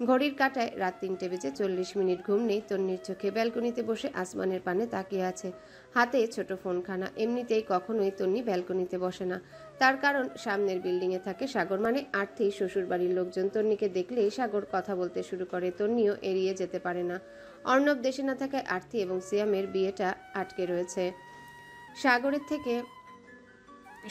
ঘড়ির কাঁটায় রাত ৩টে বেজে ৪০ মিনিট। ঘুম নেই তন্নির চোখে। ব্যালকনিতে বসে আসমানের পানে তাকিয়ে আছে, হাতে ছোট ফোনখানা। এমনিতেই কখনোই তন্নি ব্যালকনিতে বসে না, তার কারণ সামনের বিল্ডিংয়ে থাকে সাগর, মানে আর্থি শ্বশুরবাড়ির লোকজন। তন্নিকে দেখলেই সাগর কথা বলতে শুরু করে, তন্নিও এড়িয়ে যেতে পারে না। অর্ণব দেশে না থাকায় আর্থি এবং সিয়ামের বিয়েটা আটকে রয়েছে। সাগরের থেকে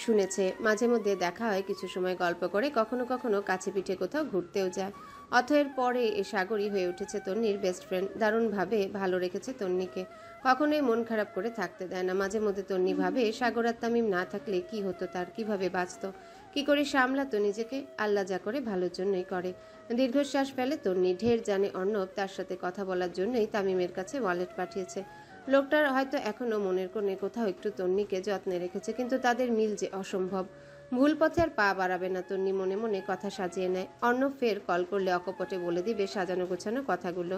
শুনেছে মাঝে মধ্যে দেখা হয়, কিছু সময় গল্প করে, কখনো কখনো কাছে পিঠে কোথাও ঘুরতেও যায়। অথয়ের পরে এ সাগরই হয়ে উঠেছে তন্নির বেস্ট ফ্রেন্ড। দারুণভাবে ভালো রেখেছে তন্নিকে, কখনোই মন খারাপ করে থাকতে দেয় না। মাঝে মধ্যে তন্নি ভাবে সাগর আর তামিম না থাকলে কি হতো তার, কিভাবে বাঁচত, কি করে সামলাতো নিজেকে। আল্লাহ যা করে ভালোর জন্যই করে। দীর্ঘশ্বাস ফেলে তন্নি। ঢের জানে অর্ণব তার সাথে কথা বলার জন্যই তামিমের কাছে ওয়ালেট পাঠিয়েছে। লোকটার হয়তো এখনো মনের কোণে কোথাও একটু তন্নিকে যত্নে রেখেছে, কিন্তু তাদের মিল যে অসম্ভব। ভুল পথে আর পা বাড়াবে না তন্নি মনে মনে কথা সাজিয়ে নেয়। অর্ণব ফের কল করলে অকপটে বলে দিবে সাজানো গোছানো কথাগুলো।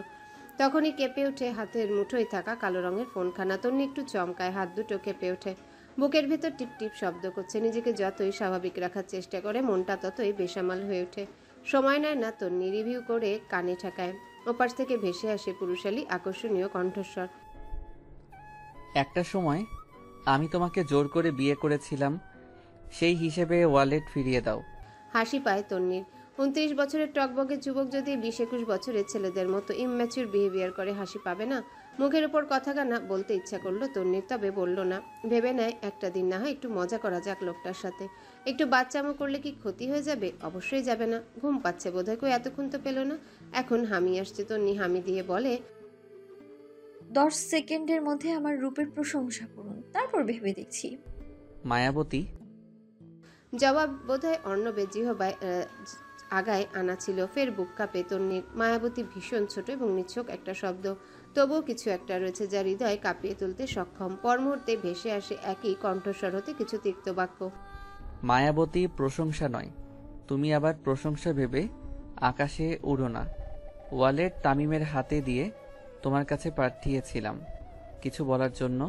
তখনই কেঁপে ওঠে হাতের মুঠোয় থাকা কালো রঙের ফোনখানা। তন্নি একটু চমকায়, হাত দুটো কেঁপে ওঠে, বুকের ভেতর টিপ টিপ শব্দ করছে। নিজেকে যতই স্বাভাবিক রাখার চেষ্টা করে মনটা ততই বেসামাল হয়ে ওঠে। সময় নেয় না তন্নি, রিভিউ করে কানে ঠেকায়। ওপাশ থেকে ভেসে আসে পুরুষালী আকর্ষণীয় কণ্ঠস্বর। একটা সময় আমি তোমাকে জোর করে বিয়ে করেছিলাম, সেই হিসেবে ওয়ালেট ফিরিয়ে দাও। হাসি পায় তন্নির। 29 বছরের টকবগে যুবক যদি 20-21 বছরের ছেলেদের মতো ইম্যাচিউর বিহেভিয়ার করে, হাসি পাবে না? মুখের উপর কথাগানা বলতে ইচ্ছা করলো তন্নির, তবে বলল না। ভেবে নেয় একটা দিন না হয় একটু মজা করা যাক লোকটার সাথে। একটু বাচ্চামো করলে কি ক্ষতি হয়ে যাবে? অবশ্যই যাবে না। ঘুম পাচ্ছে বোধহয়, কই এতক্ষণ তো পেল না। এখন হামি আসছে। তন্নি হামি দিয়ে বলে, 10 সেকেন্ডের মধ্যে আমার রূপের প্রশংসা করুন, তারপর ভেবে দেখছি। মায়াবতী। জবাব বোধহয় অর্ণবের জিহবায় আগায় আনা ছিল। ফের বুক কাঁপে তন্নির। মায়াবতী ভীষণ ছোট এবং নিছক একটা শব্দ, তবুও কিছু একটা রয়েছে যা হৃদয় কাঁপিয়ে তুলতে সক্ষম। পর মুহূর্তে ভেসে আসে একই কণ্ঠস্বর হতে কিছু তিক্ত বাক্য। মায়াবতী প্রশংসা নয়, তুমি আবার প্রশংসা ভেবে আকাশে উড়ো না। ওয়ালেট তামিমের হাতে দিয়ে তোমার কাছে পাঠিয়েছিলাম কিছু বলার জন্য।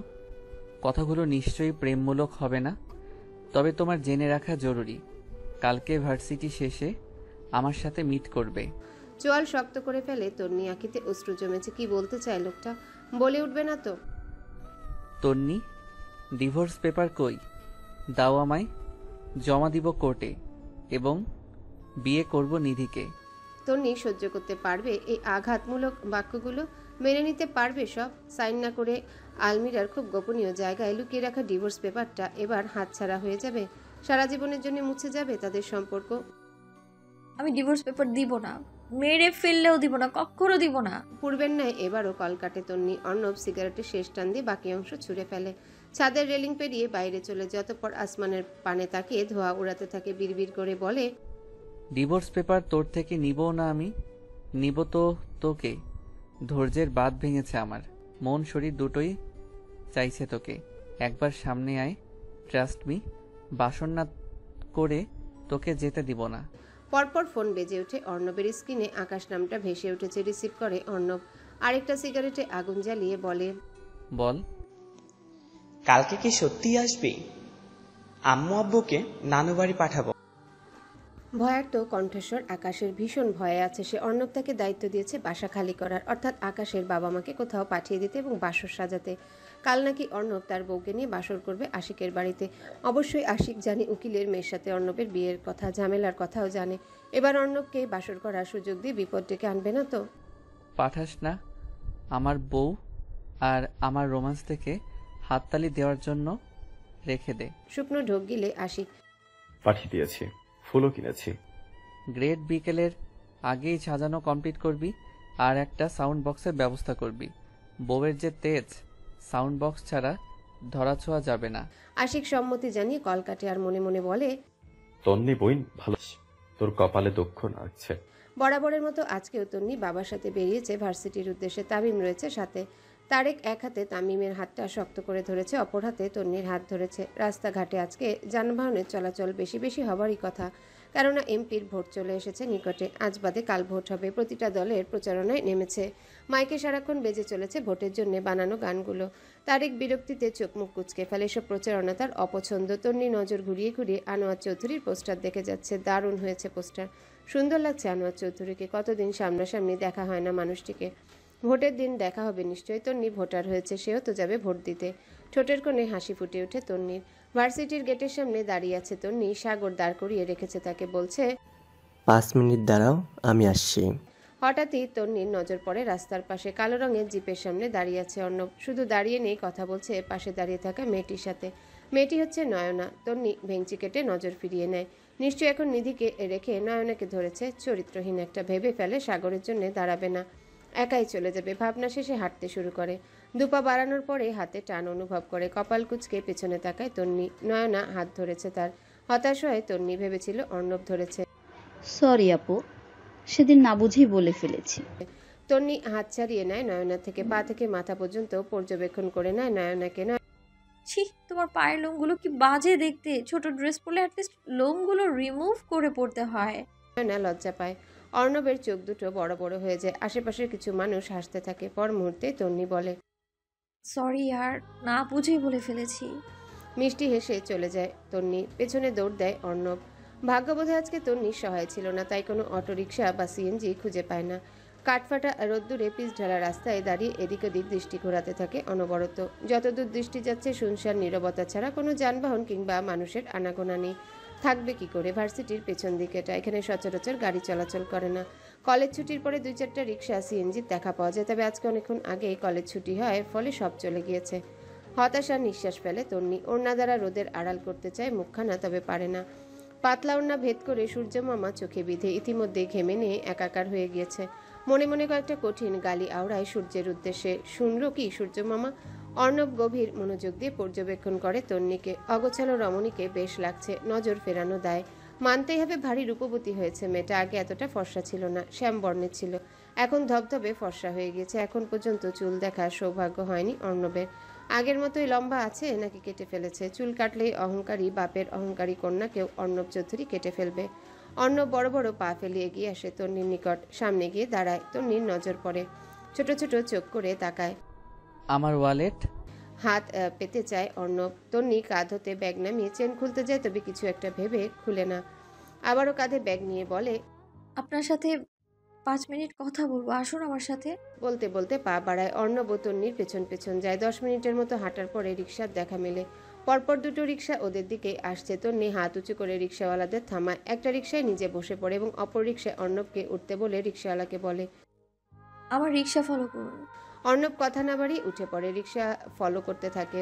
কথাগুলো নিশ্চয়ই প্রেমমূলক হবে না, তবে তোমার জেনে রাখা জরুরি, কালকে ভার্সিটি শেষে আমার সাথে মিট করবে। চোয়াল শক্ত করে ফেলে তন্নি, আঁখিতে অশ্রু জমেছে। কি বলতে চায় লোকটা? বলে উঠবে না তো? তন্নি, ডিভোর্স পেপার কই? দাও আমায়, জমা দিব কোর্টে, এবং বিয়ে করব নিধিকে। তন্নি সহ্য করতে পারবে এই আঘাতমূলক বাক্যগুলো? মেনে নিতে পারবে সব? সাইন না করে আলমিরার খুব গোপনীয় জায়গায় লুকিয়ে রাখা ডিভোর্স পেপারটা এবার হাতছাড়া হয়ে যাবে? সারা জীবনের জন্য মুছে যাবে তাদের সম্পর্ক? আমি ডিভোর্স পেপার দিব না, মেরে ফেললেও দিব না, কখনো দিব না। পূর্বের ন্যায় এবারও কল কাটে তন্নি। অর্ণব সিগারেটের শেষ টান দিয়ে বাকি অংশ ছুঁড়ে ফেলে। ছাদের রেলিং পেরিয়ে বাইরে চলে যায়, অতঃপর আসমানের পানে তাকিয়ে ধোঁয়া উড়াতে থাকে। বিড়বিড় করে বলে, ডিভোর্স পেপার তোর থেকে নিবও না আমি। নিব তো তোকে। ধৈর্যের বাঁধ ভেঙেছে আমার, মন শরীর দুটোই চাইছে তোকে। একবার সামনে আয়, ট্রাস্ট মি। বাসন না করে তোকে যেতে দিব না। পরপর ফোন বেজে ওঠে অর্ণবের। স্ক্রিনে আকাশ নামটা ভেসে উঠেছে। রিসিভ করে অর্ণব। আরেকটা সিগারেটে আগুন জ্বালিয়ে বলে, বল। কালকে কি সত্যিই আসবি? আম্মু আব্বুকে নানু বাড়ি পাঠাবো। ভয়ার্ত কণ্ঠস্বর আকাশের। ভীষণ ভয়ে আছে সে। অর্ণব তাকে দায়িত্ব দিয়েছে বাসা খালি করার, অর্থাৎ আকাশের বাবা মাকে কোথাও পাঠিয়ে দিতে এবং বাসর সাজাতে। কাল নাকি অর্ণব তার বউকে নিয়ে বাসর করবে আশিকের বাড়িতে। অবশ্যই আশিক জানে উকিলের মেয়ের সাথে অর্ণবের বিয়ের কথা, ঝামেলার কথাও জানে। এবার অর্ণবকে বাসর করার সুযোগ দিয়ে বিপদ ডেকে আনবে না তো? পাঠাস না। আমার বউ আর আমার রোমান্স থেকে হাততালি দেওয়ার জন্য রেখে দে। শুকনো ঢোক গিলে আশিক। পাঠিয়ে দিয়েছি, ফুলও কিনেছি। গ্রেট, বিকেলের আগেই সাজানো কমপ্লিট করবি, আর একটা সাউন্ড বক্সের ব্যবস্থা করবি। বউয়ের যে তেজ, সাউন্ড বক্স ছাড়া ধরাছোঁয়া যাবে না। আশিক সম্মতি জানিয়ে কল কাটে আর মনে মনে বলে, তন্নি বইন ভালো, তোর কপালে দক্ষ লাগছে। বরাবরের মতো আজকেও তন্নি বাবার সাথে বেরিয়েছে ভার্সিটির উদ্দেশ্যে। তামিম রয়েছে সাথে। তারেক এক হাতে তামিমের হাতটা শক্ত করে ধরেছে, অপর হাতে তন্নির হাত ধরেছে। রাস্তাঘাটে আজকে যানবাহনের চলাচল বেশি বেশি হবারই কথা, কেননা এমপির ভোট চলে এসেছে নিকটে। আজ বাদে কাল ভোট হবে। প্রতিটা দলের প্রচারণায় নেমেছে। মাইকে সারাক্ষণ বেজে চলেছে ভোটের জন্য বানানো গানগুলো। তারেক বিরক্তিতে চোখ মুখ কুচকে ফেলে। এসব প্রচারণা তার অপছন্দ। তন্নি নজর ঘুরিয়ে ঘুরিয়ে আনোয়ার চৌধুরীর পোস্টার দেখে যাচ্ছে। দারুণ হয়েছে পোস্টার, সুন্দর লাগছে আনোয়ার চৌধুরীকে। কতদিন সামনাসামনি দেখা হয় না মানুষটিকে। ভোটের দিন দেখা হবে নিশ্চয়ই। তন্নি ভোটার হয়েছে, সেও তো যাবে ভোট দিতে। ঠোঁটের কোণে হাসি ফুটে ওঠে তন্নির। ভার্সিটির গেটের সামনে দাঁড়িয়ে আছে তন্নি। সাগর দাঁড় করিয়ে রেখেছে তাকে, বলছে 5 মিনিট দাঁড়াও, আমি আসছি। হঠাৎই তন্নির নজর পড়ে রাস্তার পাশে কালো রঙের জিপের সামনে দাঁড়িয়ে আছে অর্ণব। শুধু দাঁড়িয়ে নেই, কথা বলছে পাশে দাঁড়িয়ে থাকা মেয়েটির সাথে। মেয়েটি হচ্ছে নয়না। তন্নি ভেঙচি কেটে নজর ফিরিয়ে নেয়। নিশ্চয়ই এখন নিধিকে রেখে নয়নাকে ধরেছে। চরিত্রহীন একটা ভেবে ফেলে সাগরের জন্য দাঁড়াবে না, একাই চলে যাবে। ভাবনা শেষে হাঁটতে শুরু করে। দুপা বাড়ানোর পরে হাতে টান অনুভব করে। কপাল কুঁচকে পেছনে তাকায় তন্নি। নয়না হাত ধরেছে তার। হতাশ হয়ে তন্নি ভেবেছিল অর্ণব ধরেছে। সরি আপু, সেদিন না বুঝেই বলে ফেলেছি। তন্নি হাত ছাড়িয়ে নেয় নয়না থেকে। পা থেকে মাথা পর্যন্ত পর্যবেক্ষণ করে নেয় নয়নাকে। ছি, তোমার পায়ের লোমগুলো কি বাজে দেখতে। ছোট ড্রেস পরলে অ্যাটলিস্ট লোমগুলো রিমুভ করে পড়তে হয়। নয়না লজ্জা পায়। অর্ণবের চোখ দুটো বড় বড় হয়ে যায়। আশেপাশের কিছু মানুষ হাসতে থাকে। পর মুহূর্তে তন্নি বলে, সরি আর না বুঝেই বলে ফেলেছি। মিষ্টি হেসে চলে যায় তন্নি। পেছনে দৌড় দেয় অর্ণব। ভাগ্যবোধে আজকে তন্নির সহায় ছিল না, তাই কোনো অটোরিকশা বা সিএনজি খুঁজে পায় না। কাঠফাটা রোদ্দুরে পিচ ঢালা রাস্তায় দাঁড়িয়ে এদিক ওদিক দৃষ্টি ঘোরাতে থাকে অনবরত। যতদূর দৃষ্টি যাচ্ছে শুনশান নীরবতা ছাড়া কোনো যানবাহন কিংবা মানুষের আনাগোনা নেই। থাকবে কি করে? ভার্সিটির পেছন দিকেটা, এখানে সচরাচর গাড়ি চলাচল করে না। কলেজ ছুটির পরে 2-4টা রিক্সা সিএনজির দেখা পাওয়া যায়, তবে আজকে অনেকক্ষণ আগে কলেজ ছুটি হয়, ফলে সব চলে গিয়েছে। হতাশার নিঃশ্বাস ফেলে তন্নি। ওড়না দ্বারা রোদের আড়াল করতে চায় মুখখানা, তবে পারে না। পাতলা ওড়না ভেদ করে সূর্যমামা চোখে বিঁধে ইতিমধ্যে ঘেমে নিয়ে একাকার হয়ে গিয়েছে। মনে মনে কয়েকটা কঠিন গালি আওড়ায় সূর্যের উদ্দেশ্যে। শুনল কি সূর্যমামা? অর্ণব গভীর মনোযোগ দিয়ে পর্যবেক্ষণ করে তন্নিকে। অগোছালো রমণীকে বেশ লাগছে, নজর ফেরানো দায়। মানতেই হবে ভারী রূপবতী হয়েছে মেয়েটা। আগে এতটা ফর্সা ছিল না, শ্যাম বর্ণের ছিল, এখন ধবধবে ফর্সা হয়ে গিয়েছে। এখন পর্যন্ত চুল দেখার সৌভাগ্য হয়নি অর্ণবের। আগের মতোই লম্বা আছে নাকি কেটে ফেলেছে? চুল কাটলেই অহংকারী বাপের অহংকারী কন্যাকেও অর্ণব চৌধুরী কেটে ফেলবে। অর্ণব বড় বড় পা ফেলে এগিয়ে আসে তন্নির নিকট। সামনে গিয়ে দাঁড়ায়। তন্নির নজর পড়ে, ছোট ছোট চোখ করে তাকায়। আমার ওয়ালেট। হাত পেতে চায় অর্ণব। তন্নি কাঁধ হতে ব্যাগ নামিয়ে চেন খুলতে যায়, তবে কিছু একটা ভেবে খুলে না। আবারও কাঁধে ব্যাগ নিয়ে বলে, আপনার সাথে 5 মিনিট কথা বলবো, আসুন আমার সাথে। বলতে বলতে পা বাড়ায়। অর্ণব ও তন্নির পেছন পেছন যায়। 10 মিনিটের মতো হাঁটার পরে রিক্সার দেখা মেলে। পরপর দুটো রিক্সা ওদের দিকে আসছে। তন্নি হাত উঁচু করে রিক্সাওয়ালাদের থামায়। একটা রিক্সায় নিজে বসে পড়ে এবং অপর রিক্সায় অর্ণবকে উঠতে বলে রিক্সাওয়ালাকে বলে, আমার রিক্সা ফলো করুন। অর্ণব কথা না বাড়িয়ে উঠে পড়ে। রিক্সা ফলো করতে থাকে।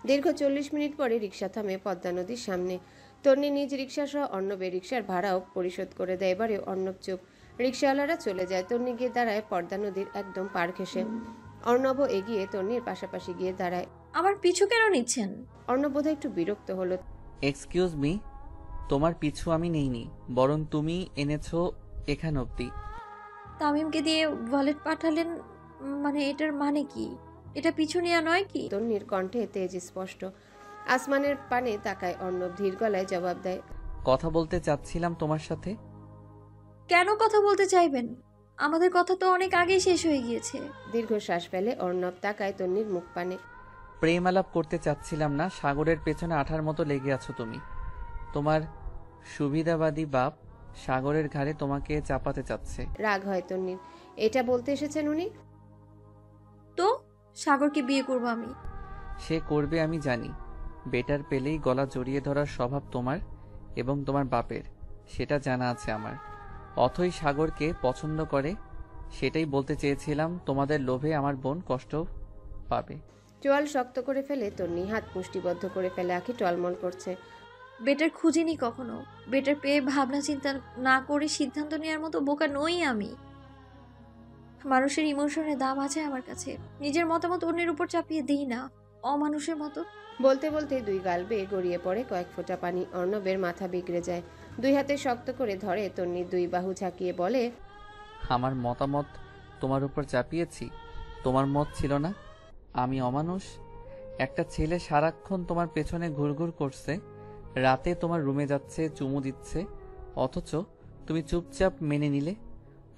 দীর্ঘ 40 মিনিট পরে রিক্সা থামে পদ্মা নদীর সামনে। তন্নি নিজ রিক্সা সহ অর্ণবের রিক্সার ভাড়াও পরিশোধ করে দেয়। এবারে অর্ণব চুপ। রিক্সাওয়ালারা চলে যায়। তন্নি গিয়ে দাঁড়ায় পদ্মা নদীর একদম পার ঘেঁষে। অর্ণবও এগিয়ে তন্নির পাশাপাশি গিয়ে দাঁড়ায়। আমার পিছু কেন নিচ্ছেন? অর্ণব বোধহয় একটু বিরক্ত হলো। এক্সকিউজ মি, তোমার পিছু আমি নেইনি, বরং তুমি এনেছো এখান অবধি। তামিমকে দিয়ে ওয়ালেট পাঠালেন, মানে এটার মানে কি? এটা পিছু নেওয়া নয় কি? তন্নির কণ্ঠে তেজ স্পষ্ট। আসমানের পানে তাকায় অর্ণব। ধীর গলায় জবাব দেয়, কথা বলতে চাচ্ছিলাম তোমার সাথে। কেন কথা বলতে চাইবেন? আমাদের কথা তো অনেক আগেই শেষ হয়ে গিয়েছে। দীর্ঘ শ্বাস ফেলে অর্ণব। তাকায় তন্নির মুখ পানে। প্রেম আলাপ করতে চাচ্ছিলাম না। সাগরের পেছনে আঠার মতো লেগে আছো তুমি। তোমার সুবিধাবাদী বাপ সাগরের ঘাড়ে তোমাকে চাপাতে চাচ্ছে। রাগ হয় তন্নির। এটা বলতে এসেছেন উনি? তো সাগরকে বিয়ে করব আমি। সে করবে আমি জানি। বেটার পেলেই গলা জড়িয়ে ধরার স্বভাব তোমার এবং তোমার বাপের, সেটা জানা আছে আমার। অথই সাগরকে পছন্দ করে, সেটাই বলতে চেয়েছিলাম। তোমাদের লোভে আমার বোন কষ্ট পাবে। চোয়াল শক্ত করে ফেলে তন্নি। হাত মুষ্টিবদ্ধ করে ফেলে। আঁখি টলমল করছে। বেটার খুঁজিনি কখনো। বেটার পেয়ে ভাবনা চিন্তা না করে সিদ্ধান্ত নেওয়ার মতো বোকা নই আমি। মানুষের ইমোশনের দাম আছে আমার কাছে। নিজের মতামত অন্যের উপর চাপিয়ে দিই না, অমানুষের মতো। বলতে বলতে দুই গাল বেয়ে গড়িয়ে পড়ে কয়েক ফোঁটা পানি। অর্ণবের মাথা বিগড়ে যায়। দুই হাতে শক্ত করে ধরে তন্নির দুই বাহু ঝাঁকিয়ে বলে, আমার মতামত তোমার উপর চাপিয়েছি? তোমার মত ছিল না আমি অমানুষ? একটা ছেলে সারাক্ষণ তোমার পেছনে ঘুরঘুর করছে, রাতে তোমার রুমে যাচ্ছে, চুমু দিচ্ছে, অথচ তুমি চুপচাপ মেনে নিলে।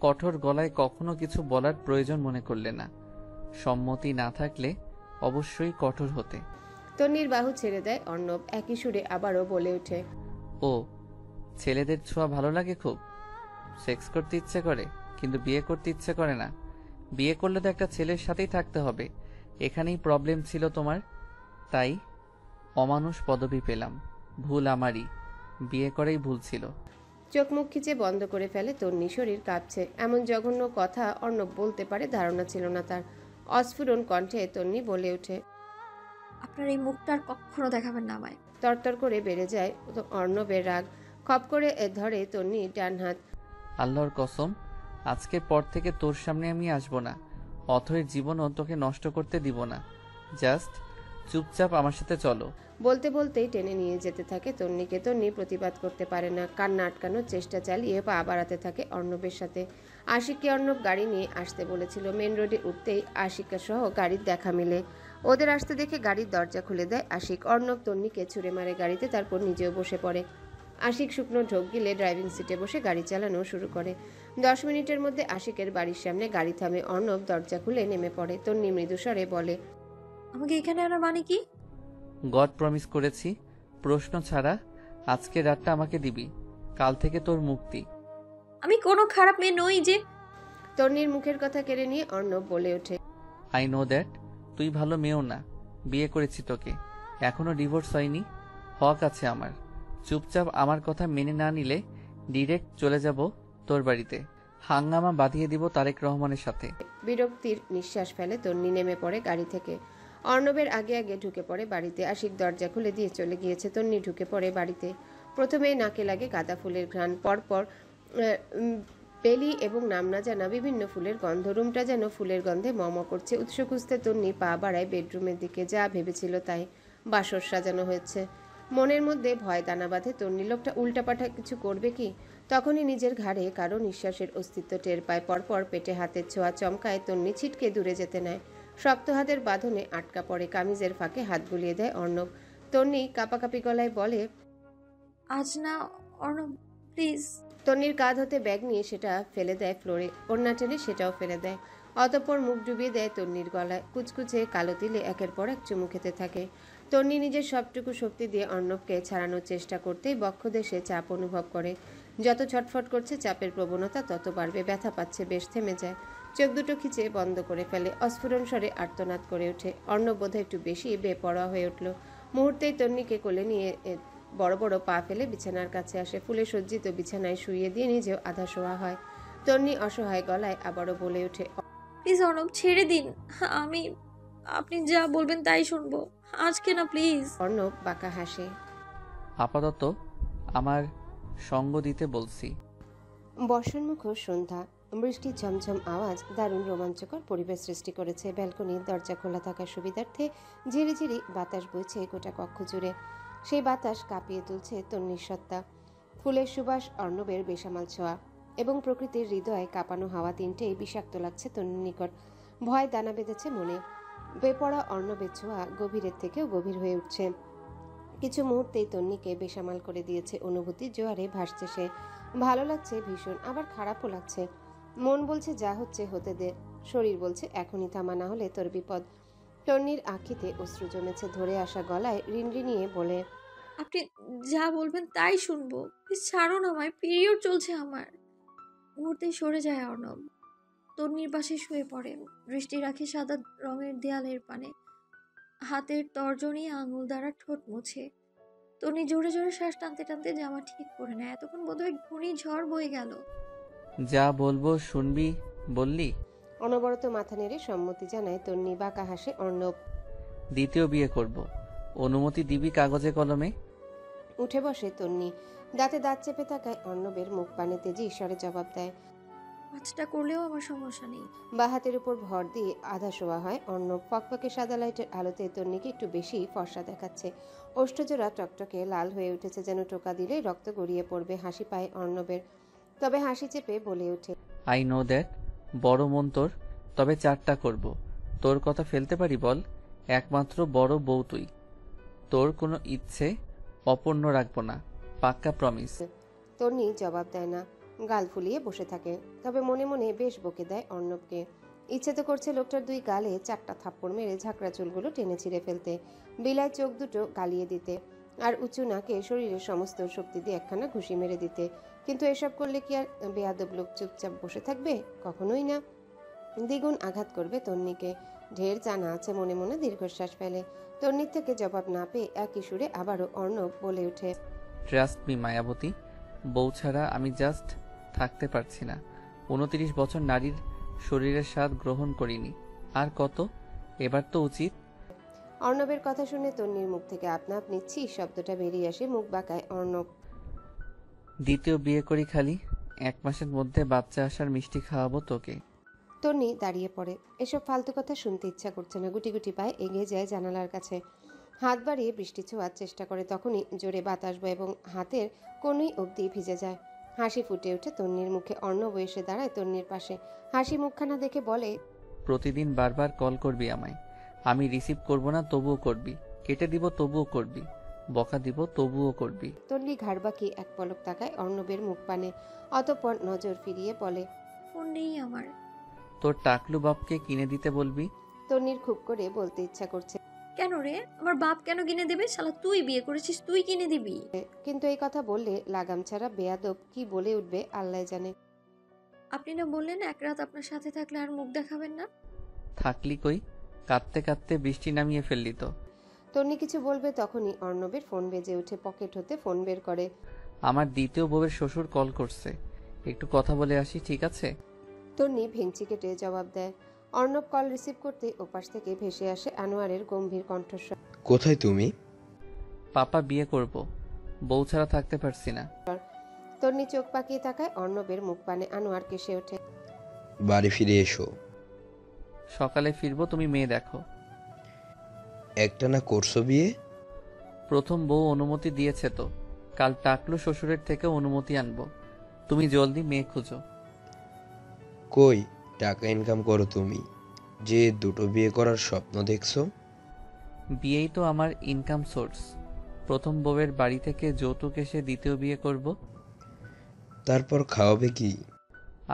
কঠোর গলায় কখনো কিছু বলার প্রয়োজন মনে করলে না। সম্মতি না থাকলে অবশ্যই কঠোর হতে। তন্নির বাহু ছেড়ে দেয় অর্ণব, একই সুরে আবারও বলে ওঠে। ও, ছেলেদের ছোঁয়া ভালো লাগে খুব? সেক্স করতে ইচ্ছে করে, কিন্তু বিয়ে করতে ইচ্ছে করে না। বিয়ে করলে তো একটা ছেলের সাথেই থাকতে হবে। এখানেই প্রবলেম ছিল তোমার, তাই অমানুষ পদবি পেলাম। ভুল আমারই, বিয়ে করেই ভুল ছিল। চোখ মুখ খিচে বন্ধ করে ফেলে তন্নি, শরীর কাঁপছে। এমন জঘন্য কথা অর্ণব বলতে পারে ধারণা ছিল না তার। অস্ফুরণ কণ্ঠে তন্নি বলে ওঠে। আপনার এই মুখটা আর কখনো দেখাবেন না আমায়। তরতর করে বেড়ে যায় তো অর্ণবের রাগ। খপ করে ধরে তন্নি ডান হাত। আল্লাহর কসম, আজকের পর থেকে তোর সামনে আমি আসবো না। অথয়ের জীবনও তোকে নষ্ট করতে দিব না। জাস্ট চুপচাপ আমার সাথে চলো। বলতে বলতেই টেনে নিয়ে যেতে থাকে তন্নিকে। তন্নি প্রতিবাদ করতে পারে না, কান্না আটকানোর চেষ্টা চালিয়ে পা বাড়াতে থাকে অর্ণবের সাথে। আশিককে অর্ণব গাড়ি নিয়ে আসতে বলেছিল। মেন রোডে উঠতেই আশিকা সহ গাড়ির দেখা মিলে। ওদের আসতে দেখে গাড়ির দরজা খুলে দেয় আশিক। অর্ণব তন্নিকে ছুঁড়ে মারে গাড়িতে, তারপর নিজেও বসে পড়ে। আশিক শুকনো ঢোক গিলে ড্রাইভিং সিটে বসে গাড়ি চালানো শুরু করে। 10 মিনিটের মধ্যে আশিকের বাড়ির সামনে গাড়ি থামে। অর্ণব দরজা খুলে নেমে পড়ে। তন্নি মৃদুস্বরে বলে। আমাকে এখানে আনার মানে কি? গড প্রমিস করেছি, প্রশ্ন ছাড়া আজকে রাতটা আমাকে দিবি। কাল থেকে তোর মুক্তি। আমি কোনো খারাপ মেয়ে নই যে। তন্নির মুখের কথা কেড়ে নিয়ে অর্ণব বলে ওঠে। আই নো দ্যাট, তুই ভালো মেয়েও না। বিয়ে করেছি তোকে, এখনো ডিভোর্স হয়নি। হক আছে আমার। চুপচাপ আমার কথা মেনে না নিলে ডিরেক্ট চলে যাব তোর বাড়িতে। হাঙ্গামা বাঁধিয়ে দিব তারেক রহমানের সাথে। বিরক্তির নিঃশ্বাস ফেলে তন্নি, নেমে পড়ে গাড়ি থেকে। অর্ণবের আগে আগে ঢুকে পড়ে বাড়িতে। আশিক দরজা খুলে দিয়ে চলে গিয়েছে। তন্নি ঢুকে পড়ে বাড়িতে। প্রথমেই নাকে লাগে গাঁদা ফুলের ঘ্রাণ, পরপর বেলি এবং নাম না জানা বিভিন্ন ফুলের গন্ধ। রুমটা যেন ফুলের গন্ধে মম করছে। উৎস খুঁজতে তন্নি পা বাড়ায় বেডরুমের দিকে। যা ভেবেছিল তাই, বাসর সাজানো হয়েছে। মনের মধ্যে ভয় দানা বাঁধে তন্নি, লোকটা উল্টাপাল্টা কিছু করবে কি। তখনই নিজের ঘাড়ে কারো নিঃশ্বাসের অস্তিত্ব টের পায়। পরপর পেটে হাতের ছোঁয়া চমকায়। তন্নি ছিটকে দূরে যেতে নেয়। শক্ত হাতের বাঁধনে আটকা পড়ে। কামিজের ফাঁকে হাত বুলিয়ে দেয় অর্ণব। তন্নি কাঁপাকাঁপি গলায় বলে। আজ না অর্ণব, প্লিজ। তন্নির কাঁধ হতে ব্যাগ নিয়ে সেটা ফেলে দেয় ফ্লোরে। ওড়না টেনে সেটাও ফেলে দেয়। অতঃপর মুখ ডুবিয়ে দেয় তন্নির গলায়। কুচকুচে কালো তিলে একের পর এক চুমু খেতে থাকে। তন্নি নিজের সবটুকু শক্তি দিয়ে অর্ণবকে ছাড়ানোর চেষ্টা করতেই বক্ষদেশে চাপ অনুভব করে। যত ছটফট করছে চাপের প্রবণতা তত বাড়বে। ব্যথা পাচ্ছে বেশ, থেমে যায়। চোখ দুটো খিচে বন্ধ করে ফেলে। অস্ফুরণ স্বরে আর্তনাদ করে ওঠে। অর্ণব বোধহয় একটু বেশি বেপরোয়া হয়ে উঠল। মুহূর্তেই তন্নিকে কোলে নিয়ে বড় বড় পা ফেলে বিছানার কাছে আসে। ফুলে সজ্জিত বিছানায় শুইয়ে দিয়ে নিজেও আধা শোয়া হয়। তন্নি অসহায় গলায় আবারও বলে ওঠে। প্লিজ অর্ণব, ছেড়ে দিন। আপনি যা বলবেন তাই শুনবো, আজকে না প্লিজ। অর্ণব বাঁকা হাসে। আপাতত আমার সঙ্গ দিতে বলছি। বর্ষণমুখর সন্ধ্যা, বৃষ্টির ঝমঝম আওয়াজ দারুণ রোমাঞ্চকর পরিবেশ সৃষ্টি করেছে। ব্যালকনির দরজা খোলা থাকার সুবিধার্থে ঝিরিঝিরি বাতাস বইছে গোটা কক্ষ জুড়ে। সেই বাতাস কাঁপিয়ে তুলছে তন্নির সত্তা। ফুলের সুবাস, অর্ণবের বেসামাল ছোঁয়া এবং প্রকৃতির হৃদয়ে কাঁপানো হাওয়া, তিনটেই বিষাক্ত লাগছে তন্নির নিকট। ভয় দানা বেঁধেছে মনে। বেপড়া অর্ণবের ছোঁয়া গভীরের থেকেও গভীর হয়ে উঠছে। কিছু মুহূর্তেই তন্নিকে বেসামাল করে দিয়েছে। অনুভূতি জোয়ারে ভাসছে সে। ভালো লাগছে ভীষণ, আবার খারাপও লাগছে। মন বলছে যা হচ্ছে হতে দে, শরীর বলছে এখনই থামা, না হলে তোর বিপদ। তন্নির আঁখিতে অশ্রু জমেছে। ধরে আসা গলায় রিনরিনিয়ে বলে। আপনি যা বলবেন তাই শুনবো, প্লিজ ছাড়ুন আমায়, পিরিয়ড চলছে আমার। মুহূর্তে সরে যায় অর্ণব। তন্নির পাশে শুয়ে পড়ে। দৃষ্টি রাখে সাদা রঙের দেয়ালের পানে। হাতের তর্জনী আঙুল দ্বারা ঠোঁট মুছে। তন্নি জোরে জোরে শ্বাস টানতে টানতে জামা ঠিক করে নেয়। এতক্ষণ বোধহয় ঘূর্ণিঝড় বয়ে গেল। যা বলবো শুনবি বললি? অনবরত মাথা নেড়ে সম্মতি জানায় তন্নি। বাঁকা হাসে অর্ণব। দ্বিতীয় বিয়ে করব, অনুমতি দিবি কাগজে কলমে? উঠে বসে তন্নি। দাঁতে দাঁত চেপে থাকায় অর্ণবের মুখ পানে তেজি ঈশ্বরে জবাব দেয়। কাজটা করলেও আমার সমস্যা নেই। বা হাতের উপর ভর দিয়ে আধা শোয়া হয় অর্ণব। ফকফকে সাদা লাইটের আলোতে তন্নিকে একটু বেশি ফর্সা দেখাচ্ছে। ওষ্ঠজোড়া টকটকে লাল হয়ে উঠেছে, যেন টোকা দিলে রক্ত গড়িয়ে পড়বে। হাসি পায় অর্ণবের, তবে হাসি চেপে বলে ওঠে। আই নো দ্যাট, বড় মন তোর, তবে 4টা করব। তোর কথা ফেলতে পারি বল? একমাত্র বড় বউ তুই। তোর কোনো ইচ্ছে অপূর্ণ রাখবো না, পাক্কা প্রমিস। তন্নি জবাব দেয় না, গাল ফুলিয়ে বসে থাকে। তবে মনে মনে বেশ বকে দেয় অর্ণবকে। ইচ্ছে তো করছে লোকটার দুই গালে 4টা থাপ্পড় মেরে ঝাঁকড়া চুলগুলো টেনে ছিঁড়ে ফেলতে, বিলাই চোখ দুটো গালিয়ে দিতে, আর উঁচু নাকে শরীরের সমস্ত শক্তি দিয়ে একখানা ঘুষি মেরে দিতে। কিন্তু এসব করলে কি আর বেয়াদব লোক চুপচাপ বসে থাকবে? কখনোই না। দ্বিগুণ আঘাত করবে তন্নিকে। ঢের জানা আছে মনে মনে দীর্ঘশ্বাস ফেলে। তন্নির থেকে জবাব না পেয়ে একই সুরে আবারও অর্ণব বলে ওঠে, ট্রাস্ট মি মায়াবতী, বউ ছাড়া আমি জাস্ট থাকতে পারছি না। 29 বছর নারীর শরীরের স্বাদ গ্রহণ করিনি। আর কত? এবার তো উচিত। অর্ণবের কথা শুনে তন্নির মুখ থেকে আপনা আপনি ছি শব্দটা বেরিয়ে আসে। মুখ বাঁকায় অর্ণব। দ্বিতীয় বিয়ে করি খালি, 1 মাসের মধ্যে বাচ্চা আসার মিষ্টি খাওয়াবো তোকে। তন্নি দাঁড়িয়ে পড়ে। এসব ফালতু কথা শুনতে ইচ্ছা করছে না। গুটি গুটি পায়ে এগিয়ে যায় জানালার কাছে। হাত বাড়িয়ে বৃষ্টি ছোঁয়ার চেষ্টা করে, তখনই জোরে বাতাস বয় এবং হাতের কোনোই অবধি ভিজে যায়। হাসি ফুটে ওঠে তন্নির মুখে। অর্ণব এসে দাঁড়ায় তন্নির পাশে। হাসি মুখখানা দেখে বলে, প্রতিদিন বারবার কল করবি আমায়, আমি রিসিভ করব না তবুও করবি, কেটে দিব তবুও করবি, বকা দিব তবুও করবি। তন্নি ঘাড় বাঁকিয়ে এক পলক তাকায় অর্ণবের মুখ পানে, অতঃপর নজর ফিরিয়ে বলে, ফোন নেই আমার। তোর টাকলু বাপকে কিনে দিতে বলবি। তন্নির খুব করে বলতে ইচ্ছা করছে, কেন রে? আমার বাপ কেন কিনে দেবে? শালা তুই বিয়ে করেছিস, তুই কিনে দিবি। কিন্তু এই কথা বললে লাগাম ছাড়া বেয়াদব কি বলে উঠবে আল্লাহ জানে। আপনি না বললেন এক রাত আপনার সাথে থাকলে আর মুখ দেখাবেন না? থাকলি কই? কাঁদতে কাঁদতে বৃষ্টি নামিয়ে ফেললি তো। তন্নি কিছু বলবে তখনই অর্ণবের ফোন বেজে উঠে। পকেট হতে ফোন বের করে। আমার দ্বিতীয় বউয়ের শ্বশুর কল করছে, একটু কথা বলে আসি, ঠিক আছে? তন্নি ভেঙচি কেটে জবাব দেয়। অর্ণব কল রিসিভ করতে ওপাশ থেকে ভেসে আসে আনোয়ারের গম্ভীর কণ্ঠস্বর। কোথায় তুমি? পাপা বিয়ে করব, বউ ছাড়া থাকতে পারছি না। তন্নি চোখ পাকিয়ে তাকায় অর্ণবের মুখ পানে। আনোয়ার কেসে ওঠে, বাড়ি ফিরে এসো। সকালে ফিরবো, তুমি মেয়ে দেখো। একটা না করছো বিয়ে? প্রথম বউ অনুমতি দিয়েছে তো, কাল টাকলু শ্বশুরের থেকে অনুমতি আনবো। তুমি জলদি মেয়ে খুঁজো। কই টাকা ইনকাম করো তুমি, যে দুটো বিয়ে করার স্বপ্ন দেখছো? বিয়েই তো আমার ইনকাম সোর্স। প্রথম বউয়ের বাড়ি থেকে যৌতুক এসে দ্বিতীয় বিয়ে করব। তারপর খাওয়াবে কি?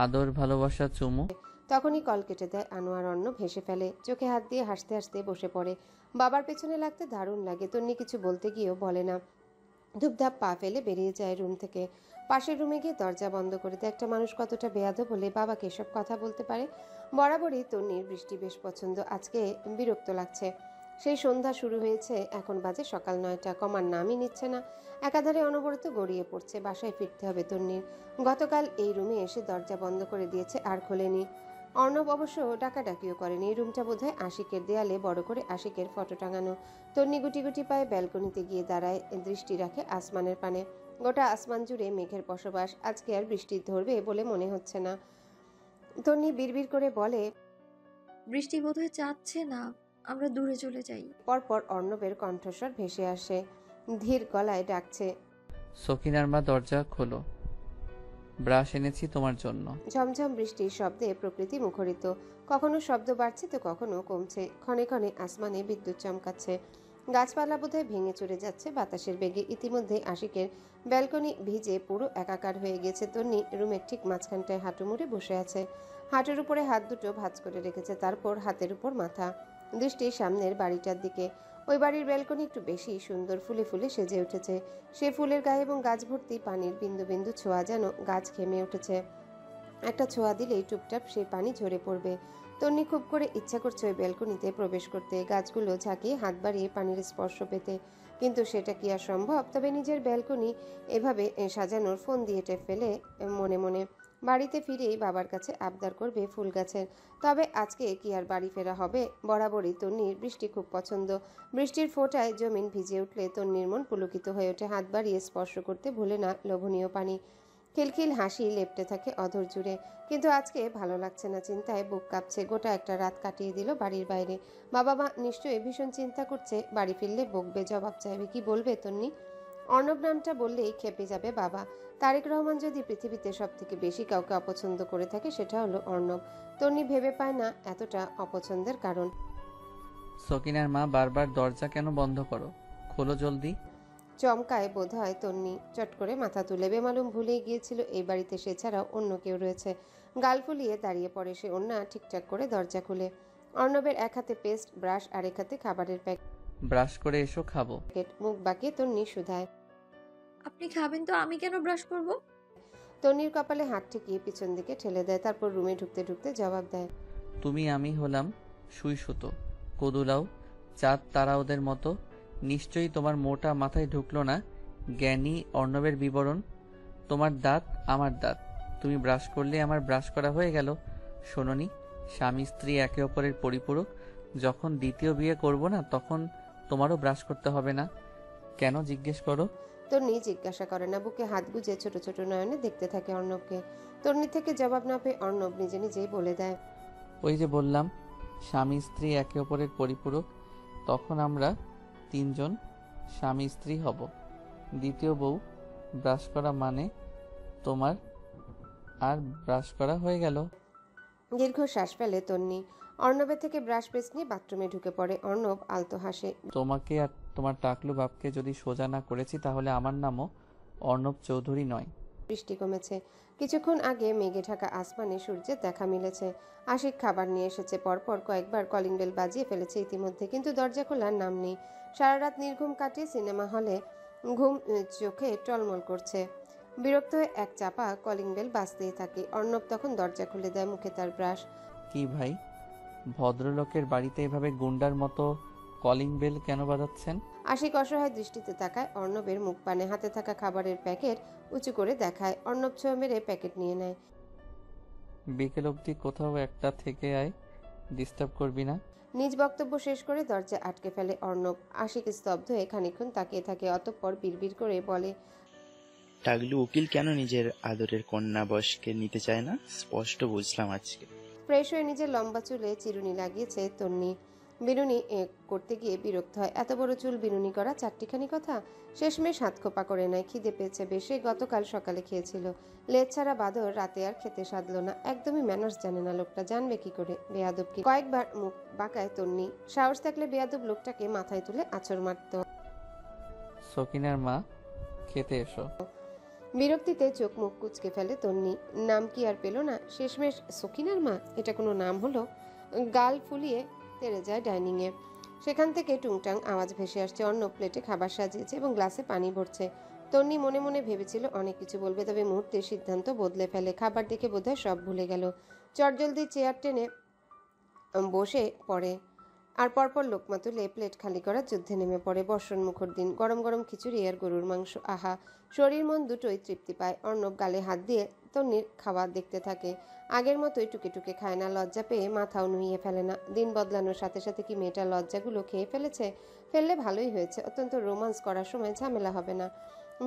আদর, ভালোবাসা, চুমু। তখনই কল কেটে দেয় আনোয়ার। অর্ণব হেসে ফেলে, চোখে হাত দিয়ে হাসতে হাসতে বসে পড়ে। বাবার পেছনে লাগতে দারুণ লাগে। তন্নি কিছু বলতে গিয়েও বলে না। ধুপধাপ পা ফেলে বেরিয়ে যায় রুম থেকে। পাশের রুমে গিয়ে দরজা বন্ধ করে দেয়। একটা মানুষ কতটা বেয়াদব হলে বাবাকে এসব কথা বলতে পারে। বরাবরই তন্নির বৃষ্টি বেশ পছন্দ। আজকে বিরক্ত লাগছে। সেই সন্ধ্যা শুরু হয়েছে, এখন বাজে সকাল 9টা। কমার নামই নিচ্ছে না। একাধারে অনবরত গড়িয়ে পড়ছে। বাসায় ফিরতে হবে তন্নির। গতকাল এই রুমে এসে দরজা বন্ধ করে দিয়েছে, আর খোলেনি। অর্ণব অবশ্য ডাকাডাকিও করেনি। এই রুমটা বোধহয় আশিকের, দেয়ালে বড় করে আশিকের ফটো টাঙানো। তন্নি গুটি গুটি পায়ে ব্যালকনিতে গিয়ে দাঁড়ায়, দৃষ্টি রাখে আসমানের পানে। গোটা আসমান জুড়ে মেঘের বসবাস। আজকে আর বৃষ্টি ধরবে বলে মনে হচ্ছে না। তন্নি বিড়বিড় করে বলে, বৃষ্টি বোধহয় চাচ্ছে না আমরা দূরে চলে যাই। পরপর অর্ণবের কণ্ঠস্বর ভেসে আসে, ধীর গলায় ডাকছে, সকিনার মা দরজা খোলো, ব্রাশ এনেছি তোমার জন্য। ঝমঝম বৃষ্টির শব্দে প্রকৃতি মুখরিত। কখনো শব্দ বাড়ছে তো কখনো কমছে। ক্ষণে ক্ষণে আসমানে বিদ্যুৎ চমকাচ্ছে। গাছপালা বোধহয় ভেঙে চড়ে যাচ্ছে বাতাসের বেগে। ইতিমধ্যে আশিকের ব্যালকনি ভিজে পুরো একাকার হয়ে গেছে। তন্নি রুমের ঠিক মাঝখানটায় হাঁটু মুড়ে বসে আছে। হাঁটুর উপরে হাত দুটো ভাঁজ করে রেখেছে, তারপর হাতের উপর মাথা। দৃষ্টি সামনের বাড়িটার দিকে। ওই বাড়ির ব্যালকনি একটু বেশি সুন্দর, ফুলে ফুলে সেজে উঠেছে। সে ফুলের গায়ে এবং গাছ ভর্তি পানির বিন্দু বিন্দু ছোঁয়া, যেন গাছ ঘেমে উঠেছে। একটা ছোঁয়া দিলেই টুপটাপ সেই পানি ঝরে পড়বে। তন্নি খুব করে ইচ্ছা করছে ওই ব্যালকনিতে প্রবেশ করতে, গাছগুলো ঝাঁকিয়ে হাত বাড়িয়ে পানির স্পর্শ পেতে। কিন্তু সেটা কি আর সম্ভব? তবে নিজের ব্যালকনি এভাবে সাজানোর ফোন দিয়ে টেপ ফেলে মনে মনে বাড়িতে ফিরেই বাবার কাছে আবদার করবে ফুল গাছের। তবে আজকে কি আর বাড়ি ফেরা হবে? বরাবরই তন্নির বৃষ্টি খুব পছন্দ। বৃষ্টির ফোঁটায় জমিন ভিজে উঠলে তন্নির মন পুলকিত হয়ে ওঠে। হাত বাড়িয়ে স্পর্শ করতে ভুলে না লোভনীয় পানি। খিলখিল হাসি লেপ্টে থাকে অধর জুড়ে। কিন্তু আজকে ভালো লাগছে না। চিন্তায় বুক কাঁপছে। গোটা একটা রাত কাটিয়ে দিল বাড়ির বাইরে। বাবা মা নিশ্চয়ই ভীষণ চিন্তা করছে। বাড়ি ফিরলে বকবে, জবাব চাইবে। কি বলবে তন্নি? অর্ণব নামটা বললেই খেপে যাবে বাবা। তারেক রহমান যদি পৃথিবীতে সব থেকে বেশি কাউকে অপছন্দ করে থাকে সেটা হলো অর্ণব। তন্নি ভেবে পায় না এতটা অপছন্দের কারণ। সকিনার মা, বারবার দরজা কেন বন্ধ করো? খোলো জলদি। চমকায় বোধ হয় তন্নি, চট করে মাথা তুলে। বেমালুম ভুলেই গিয়েছিল এই বাড়িতে সে ছাড়াও অন্য কেউ রয়েছে। গাল ফুলিয়ে দাঁড়িয়ে পড়ে সে, ওন্না ঠিকঠাক করে দরজা খুলে। অর্ণবের এক হাতে পেস্ট ব্রাশ আর এক হাতে খাবারের ব্রাশ করে এসো, খাবো। প্যাকেট। মুখ বাঁকিয়ে তন্নি শুধায়। আপনি খাবেন তো আমি কেন ব্রাশ করব? তন্নির কপালে হাত ঠেকিয়ে পিছন দিকে ঠেলে দেয়, তারপর রুমে ঢুকতে ঢুকতে জবাব দেয়। তুমি আমি হলাম সুই সুতো, কদুলাও, চাঁদ তারা ওদের মতো। নিশ্চয়ই তোমার মোটা মাথায় ঢুকলো না জ্ঞানী অর্ণবের বিবরণ। তোমার দাঁত আমার দাঁত, তুমি ব্রাশ করলে আমার ব্রাশ করা হয়ে গেল। শোনোনি, স্বামী স্ত্রী একে অপরের পরিপূরক। যখন দ্বিতীয় বিয়ে করব না তখন তোমারও ব্রাশ করতে হবে না। কেন জিজ্ঞেস করো? তন্নি জিজ্ঞাসা করে না, বুকে হাত গুজে ছোট ছোট নয়নে দেখতে থাকে অর্ণবকে। তন্নি থেকে জবাব না পেয়ে অর্ণব নিজে নিজেই বলে দেয়। ওই যে বললাম, স্বামী স্ত্রী একে অপরের পরিপূরক, তখন আমরা তিনজন স্বামী স্ত্রী হব। দ্বিতীয় বউ ব্রাশ করা মানে তোমার আর ব্রাশ করা হয়ে গেল। দীর্ঘ শ্বাস ফেলে তন্নি। অর্ণবের থেকে ব্রাশ পেস্ট নিয়ে বাথরুমে ঢুকে পড়ে। অর্ণব আলতো হাসে। তোমাকে আর তোমার টাকলু বাপকে যদি সোজা না করেছি তাহলে আমার নামও অর্ণব চৌধুরী নয়। বৃষ্টি কমেছে। কিছুক্ষণ আগে মেঘে ঢাকা আসমানে সূর্যের দেখা মিলেছে। আশিক খাবার নিয়ে এসেছে। পরপর কয়েকবার কলিং বেল বাজিয়ে ফেলেছে ইতিমধ্যে, কিন্তু দরজা খোলার নাম নেই। সারা রাত নির্ঘুম কাটিয়ে সিনেমা হলে ঘুম চোখে টলমল করছে। বিরক্ত হয়ে এক চাপা কলিং বেল বাজতেই থাকে। অর্ণব তখন দরজা খুলে দেয়, মুখে তার ব্রাশ। কি ভাই, ভদ্রলোকের বাড়িতে এভাবে গুন্ডার মতো কলিং বেল কেন বাজাচ্ছেন? আশিক অসহায় দৃষ্টিতে তাকায় অর্ণবের মুখ পানে। হাতে থাকা খাবারের প্যাকেট উঁচু করে দেখায়। অর্ণব ছোঁয়া মেরে প্যাকেট নিয়ে নেয়। বিকেল অবধি কোথাও একটা থেকে আয়, ডিস্টার্ব করবি না। নিজ বক্তব্য শেষ করে দরজা আটকে ফেলে অর্ণব। আশিক স্তব্ধ হয়ে খানিকক্ষণ তাকিয়ে থাকে, অতঃপর বিড়বিড় করে বলে। টাগলু উকিল কেন নিজের আদরের কন্যা বয়সকে নিতে চায় না? স্পষ্ট বুঝলাম আজকে। ফ্রেশ হয়ে নিজের লম্বা চুলে চিরুনি লাগিয়েছে তন্নি। বিনুনি করতে গিয়ে বিরক্ত হয়। এত বড় চুল বিনুনি করা চারটিখানি কথা। শেষমেশ হাত খোপা করে নেয়। খিদে পেয়েছে বেশি, গতকাল সকালে খেয়েছিল। লেজ ছাড়া বাদর রাতে আর খেতে সাধলো না। একদমই ম্যানার্স জানে না লোকটা, জানবে কি করে বেয়াদব কি। কয়েকবার মুখ বাঁকায় তন্নি। সাহস থাকলে বেয়াদব লোকটাকে মাথায় তুলে আছর মারত। সকিনার মা, খেতে এসো। বিরক্তিতে চোখ মুখ কুচকে ফেলে তন্নি। নাম কি আর পেল না? শেষমেশ সকিনার মা, এটা কোনো নাম হলো? গাল ফুলিয়ে তেড়ে যায় ডাইনিংয়ে। সেখান থেকে টুংটাং আওয়াজ ভেসে আসছে। অন্য প্লেটে খাবার সাজিয়েছে এবং গ্লাসে পানি ভরছে। তন্নি মনে মনে ভেবেছিল অনেক কিছু বলবে, তবে মুহূর্তে সিদ্ধান্ত বদলে ফেলে। খাবার দেখে বোধহয় সব ভুলে গেল। চটজলদি চেয়ার টেনে বসে পড়ে আর পরপর লোকমা তুলে প্লেট খালি করার যুদ্ধে নেমে পড়ে। বর্ষণ মুখর দিন, গরম গরম খিচুড়ি আর গরুর মাংস। আহা, শরীর মন দুটোই তৃপ্তি পায়। অর্ণব গালে হাত দিয়ে তন্নির খাওয়া দেখতে থাকে। আগের মতোই টুকে টুকে খায় না, লজ্জা পেয়ে মাথাও নুইয়ে ফেলে না। দিন বদলানোর সাথে সাথে কি মেয়েটা লজ্জাগুলো খেয়ে ফেলেছে? ফেললে ভালোই হয়েছে, অত্যন্ত রোমান্স করার সময় ঝামেলা হবে না।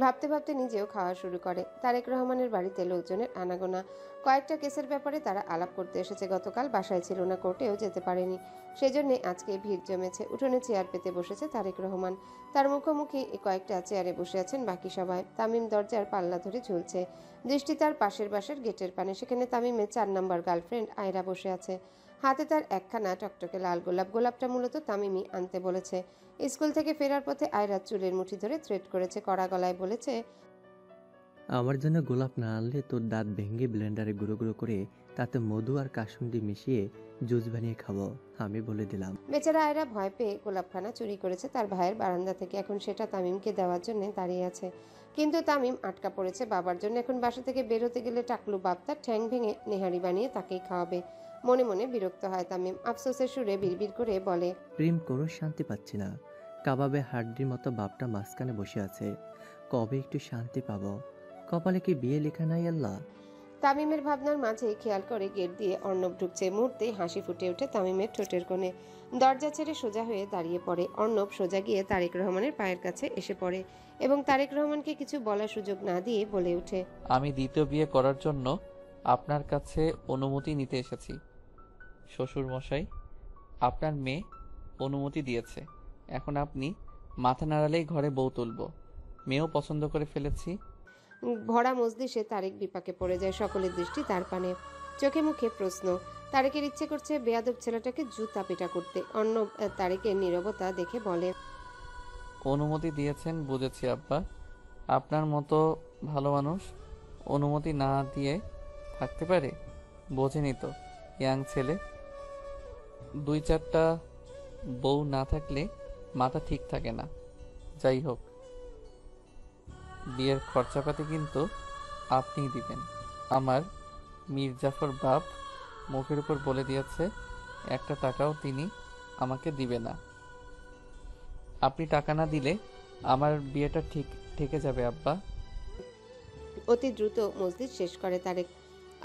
ভাবতে ভাবতে নিজেও খাওয়া শুরু করে। তারেক রহমানের বাড়িতে লোকজনের আনাগোনা। কয়েকটা কেসের ব্যাপারে তারা আলাপ করতে এসেছে। গতকাল বাসায় ছিল না, কোর্টেও যেতে পারেনি, সেজন্যে আজকে ভিড় জমেছে। উঠোনে চেয়ার পেতে বসেছে তারেক রহমান। তার মুখোমুখি কয়েকটা চেয়ারে বসে আছেন বাকি সবাই। তামিম দরজার পাল্লা ধরে ঝুলছে, দৃষ্টি তার পাশের বাসার গেটের পানে। সেখানে তামিমের 4 নম্বর গার্লফ্রেন্ড আয়রা বসে আছে। হাতে তার একখানা টকটকে লাল গোলাপ। গোলাপটা মূলত তামিমই আনতে বলেছে। স্কুল থেকে ফেরার পথে আয়রা চুলের মুঠি ধরে থ্রেট করেছে, কড়া গলায় বলেছে, আমার জন্য গোলাপ না আনলে তোর দাঁত ভেঙে ব্লেন্ডারে গুঁড়ো গুঁড়ো করে তাতে মধু আর কাসুন্দি মিশিয়ে জুস বানিয়ে খাবো, আমি বলে দিলাম। বেচারা আয়রা ভয় পেয়ে গোলাপখানা চুরি করেছে তার ভাইয়ের বারান্দা থেকে। এখন সেটা তামিমকে দেওয়ার জন্য দাঁড়িয়ে আছে, কিন্তু তামিম আটকা পড়েছে বাবার জন্য। এখন বাসা থেকে বের হতে গেলে টাকলু বাপ তার ঠ্যাং ভেঙে নেহারি বানিয়ে তাকেই খাওয়াবে। মনে মনে বিরক্ত হয় তামিম। আফসোসের সুরে বিড়বিড় করে বলে, প্রেম করো, শান্তি পাচ্ছি না। কাবাবে হাড্ডির মতো বাপটা মাঝখানে বসে আছে, কবে একটু শান্তি পাবো? কপালে কি বিয়ে লেখা নাই আল্লাহ? তামিমের ভাবনার মাঝে খেয়াল করে গেট দিয়ে অর্ণব ঢুকছে। মুহূর্তে হাসি ফুটে ওঠে তামিমের ঠোঁটের কোণে। দরজা ছেড়ে সোজা হয়ে দাঁড়িয়ে পড়ে। অর্ণব সোজা গিয়ে তারেক রহমানের পায়ের কাছে এসে পড়ে এবং তারেক রহমানকে কিছু বলার সুযোগ না দিয়ে বলে ওঠে, আমি দ্বিতীয় বিয়ে করার জন্য আপনার কাছে অনুমতি নিতে এসেছি। শ্বশুর মশাই, আপনার মেয়ে অনুমতি দিয়েছে। এখন আপনি মাথা নাড়ালেই ঘরে বউ তুলব। মেয়েও পছন্দ করে ফেলেছি। ভরা মজলিসে তারেক বিপাকে পড়ে যায়। সকলের দৃষ্টি তার পানে, চোখে মুখে প্রশ্ন। তারেকের ইচ্ছে করছে বেয়াদব ছেলেটাকে জুতা পিটা করতে। অর্ণব তারেকের নীরবতা দেখে বলে, অনুমতি দিয়েছেন বুঝেছি আব্বা। আপনার মতো ভালো মানুষ অনুমতি না দিয়ে থাকতে পারে? বোঝেনি তো, ইয়াং ছেলে। 2-4টা বউ না থাকলে মাথা ঠিক থাকে না। যাই হোক, বিয়ের খরচাপাতি কিন্তু আপনিই দিবেন। আমার মির্জাফর বাপ মুখের উপর বলে দিয়েছে, একটা টাকাও তিনি আমাকে দিবে না। আপনি টাকা না দিলে আমার বিয়েটা ঠিক ঠেকে যাবে আব্বা। অতি দ্রুত মজলিস শেষ করে তারেক।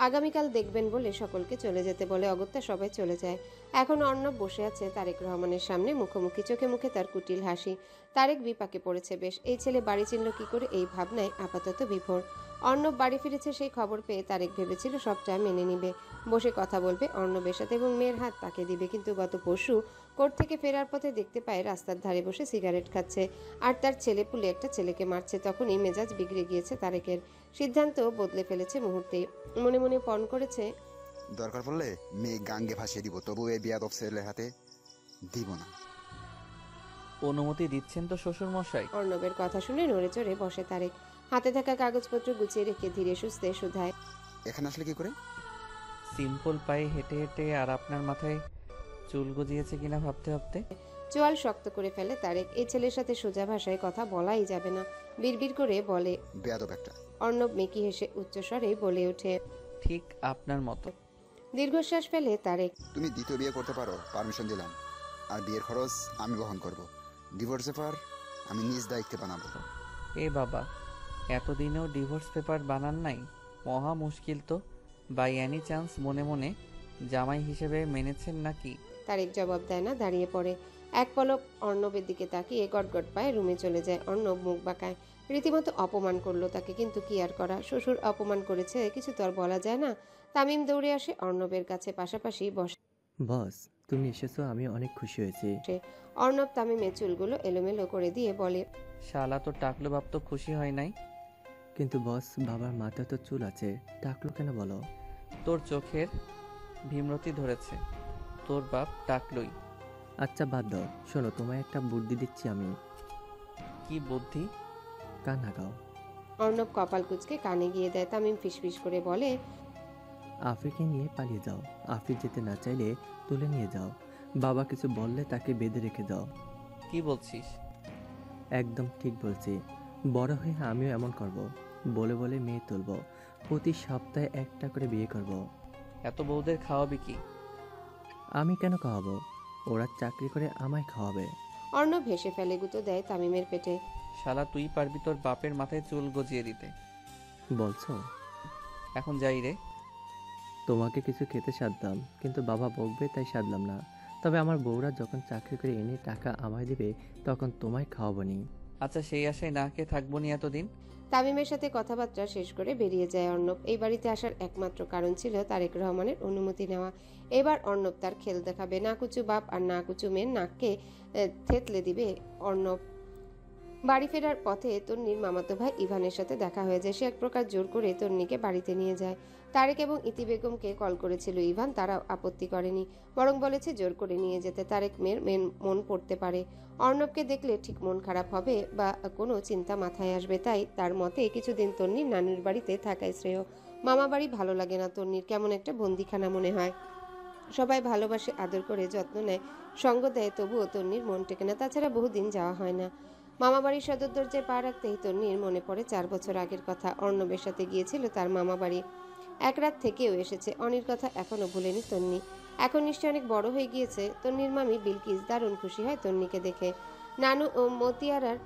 আগামীকাল দেখবেন বলে সকলকে চলে যেতে বলে। অগত্যা সবাই চলে যায়। এখন অর্ণব বসে আছে তারেক রহমানের সামনে, মুখোমুখি, চোখে মুখে তার কুটিল হাসি। তারেক বিপাকে পড়েছে বেশ। এই ছেলে বাড়ি চিনল কি করে, এই ভাবনায় আপাতত বিভোর। অর্ণব বাড়ি ফিরেছে সেই খবর পেয়ে তারেক ভেবেছিল সবটা মেনে নিবে, বসে কথা বলবে অর্ণবের সাথে এবং মেয়ের হাত তাকে দিবে। কিন্তু গত পরশু কোর্ট থেকে ফেরার পথে দেখতে পায় রাস্তার ধারে বসে সিগারেট খাচ্ছে আর তার ছেলেপুলে একটা ছেলেকে মারছে। তখনই মেজাজ বিগড়ে গিয়েছে তারেকের। সিদ্ধান্ত বদলে ফেলেছে মুহূর্তেই। মনে মনে পণ করেছে, দরকার পড়লে মেয়ে গাঙ্গে ভাসিয়ে দিব, তবু এই বেয়াদব ছেলের হাতে দিব না। অনুমতি দিচ্ছেন তো শ্বশুর মশাই? অর্ণবের কথা শুনে নড়ে চড়ে বসে তারেক। হাতে থাকা কাগজপত্র গুছিয়ে রেখে ধীরে সুস্থে শুধায়, এখানে আসলে কি করে? সিম্পল পায়ে হেঁটে হেঁটে আর আপনার মাথায় চুল গজিয়েছে কিনা ভাবতে ভাবতে। চোয়াল শক্ত করে ফেলে তারেক। এই ছেলের সাথে সোজা ভাষায় কথা বলাই যাবে না। বিড়বিড় করে বলে, বেয়াদব একটা। অর্ণব মেকি হেসে উচ্চস্বরে বলে ওঠে, ঠিক আপনার মতো। দীর্ঘশ্বাস ফেলে তারেক। তুমি দ্বিতীয় বিয়ে করতে পারো, পারমিশন দিলাম। আর বিয়ের খরচ আমি বহন করব। ডিভোর্স পেপার আমি নিজ দায়িত্বে বানাবো। এ বাবা, এতদিনেও ডিভোর্স পেপার বানান নাই? মহা মুশকিল তো। বাই এনি চান্স মনে মনে জামাই হিসেবে মেনেছেন নাকি? তারেক জবাব দেয় না, দাঁড়িয়ে পড়ে। এক পলক অর্ণবের দিকে তাকিয়ে গটগট পায়ে রুমে চলে যায়। অর্ণব মুখ বাঁকায়। রীতিমতো অপমান করলো তাকে, কিন্তু কি আর করা। শ্বশুর অপমান করেছে, কিছু তো আর বলা যায় না। তামিম দৌড়ে আসে অর্ণবের কাছে, পাশাপাশি বসে। বস, তুমি এসেছো, আমি অনেক খুশি হয়েছি। অর্ণব তামিমের চুলগুলো এলোমেলো করে দিয়ে বলে, শালা তো টাকলো বাপ তো খুশি হয় নাই? কিন্তু বস, বাবার মাথায় তো চুল আছে, টাকলো কেন বলো? তোর চোখের ভীমরতি ধরেছে, তোর বাপ টাকলই। আচ্ছা বাদ দাও, শোনো, তোমায় একটা বুদ্ধি দিচ্ছি আমি। কি বুদ্ধি? কান হাঁকাও। অর্ণব কপাল কুঁচকে কানে গিয়ে দেয়। তামিম ফিসফিস করে বলে, আফিকে নিয়ে পালিয়ে যাও। আফি যেতে না চাইলে তুলে নিয়ে যাও। বাবা কিছু বললে তাকে বেঁধে রেখে যাও। কি বলছিস? একদম ঠিক বলছি। বড় হয়ে আমিও এমন করব। বলে বলে মেয়ে তুলব। প্রতি সপ্তাহে একটা করে বিয়ে করব। এত বউদের খাওয়াবি কি? আমি কেন খাওয়াবো? ওরা চাকরি করে আমায় খাওয়াবে। অর্ণব হেসে ফেলে, গুঁতো দেয় তামিমের পেটে। শালা তুই পারবি তোর বাপের মাথায় চুল গজিয়ে দিতে? বলছো? এখন যাই রে। তোমাকে কিছু খেতে সাধলাম, কিন্তু বাবা বকবে তাই সাধলাম না। তবে আমার বউরা যখন চাকরি করে এনে টাকা আমায় দিবে তখন তোমায় খাওয়াবনি। আচ্ছা, সেই আশায় না খেয়ে থাকবো নি এতদিন। তামিমের সাথে কথাবার্তা শেষ করে বেরিয়ে যায় অর্ণব। এই বাড়িতে আসার একমাত্র কারণ ছিল তারেক রহমানের অনুমতি নেওয়া। এবার অর্ণব তার খেল দেখাবে। না কুচু বাপ আর না কুচু মেয়ের নাককে থেতলে দিবে অর্ণব। বাড়ি ফেরার পথে তন্নির মামাতো ভাই ইভানের সাথে দেখা হয়ে যায়। সে এক প্রকার জোর করে তন্নিকে বাড়িতে নিয়ে যায়। তারেক এবং ইতি বেগমকে কল করেছিল ইভান, তারাও আপত্তি করেনি, বরং বলেছে জোর করে নিয়ে যেতে। তারেক মেয়ের মন পড়তে পারে। অর্ণবকে দেখলে ঠিক মন খারাপ হবে বা কোনো চিন্তা মাথায় আসবে, তাই তার মতে কিছুদিন তন্নির নানুর বাড়িতে থাকাই শ্রেয়। মামা বাড়ি ভালো লাগে না তন্নির, কেমন একটা বন্দিখানা মনে হয়। সবাই ভালোবাসে, আদর করে, যত্ন নেয়, সঙ্গ দেয়, তবুও তন্নির মন টেকে না। তাছাড়া বহুদিন যাওয়া হয় না। মামা বাড়ির সদর দরজায় পা রাখতেই তন্নির মনে পড়ে 4 বছর আগের কথা। অর্ণবের সাথে গিয়েছিল তার মামা বাড়ি। এক রাত থেকেও এসেছে। অনির কথা এখনো ভুলেনি তন্নি। এখন নিশ্চয় অনেক বড় হয়ে গিয়েছে। তন্নির মামি বিলকিস দারুণ খুশি হয় তন্নিকে দেখে। নানু ও মতিয়ারার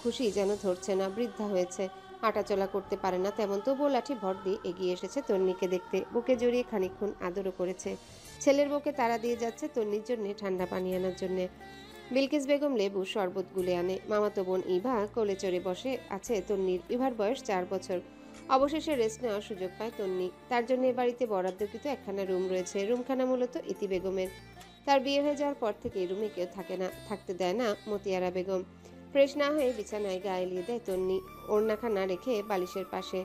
খুশি যেন ধরছে না, বৃদ্ধা হয়েছে, হাঁটাচলা করতে পারে না তেমন, তবুও লাঠি ভর দিয়ে এগিয়ে এসেছে তন্নিকে দেখতে। বুকে জড়িয়ে খানিকক্ষণ আদরও করেছে। ছেলের বুকে তাড়া দিয়ে যাচ্ছে তন্নির জন্য ঠান্ডা পানি আনার জন্যে। বিলকিস বেগম লেবু শরবত গুলে আনে। মামাতো বোন ইভা কোলে চড়ে বসে আছে তন্নির। ইভার বয়স 4 বছর। অবশেষে রেস্ট নেওয়ার সুযোগ পায় তন্নি। তার জন্য এ বাড়িতে বরাদ্দকৃত একখানা রুম রয়েছে। রুমখানা মূলত ইতি বেগমের। তার বিয়ে হয়ে যাওয়ার পর থেকে রুমে কেউ থাকে না, থাকতে দেয় না মতিয়ারা বেগম। ফ্রেশ না হয়ে বিছানায় গায়ে এলিয়ে দেয় তন্নি, ওড়নাখানা রেখে বালিশের পাশে।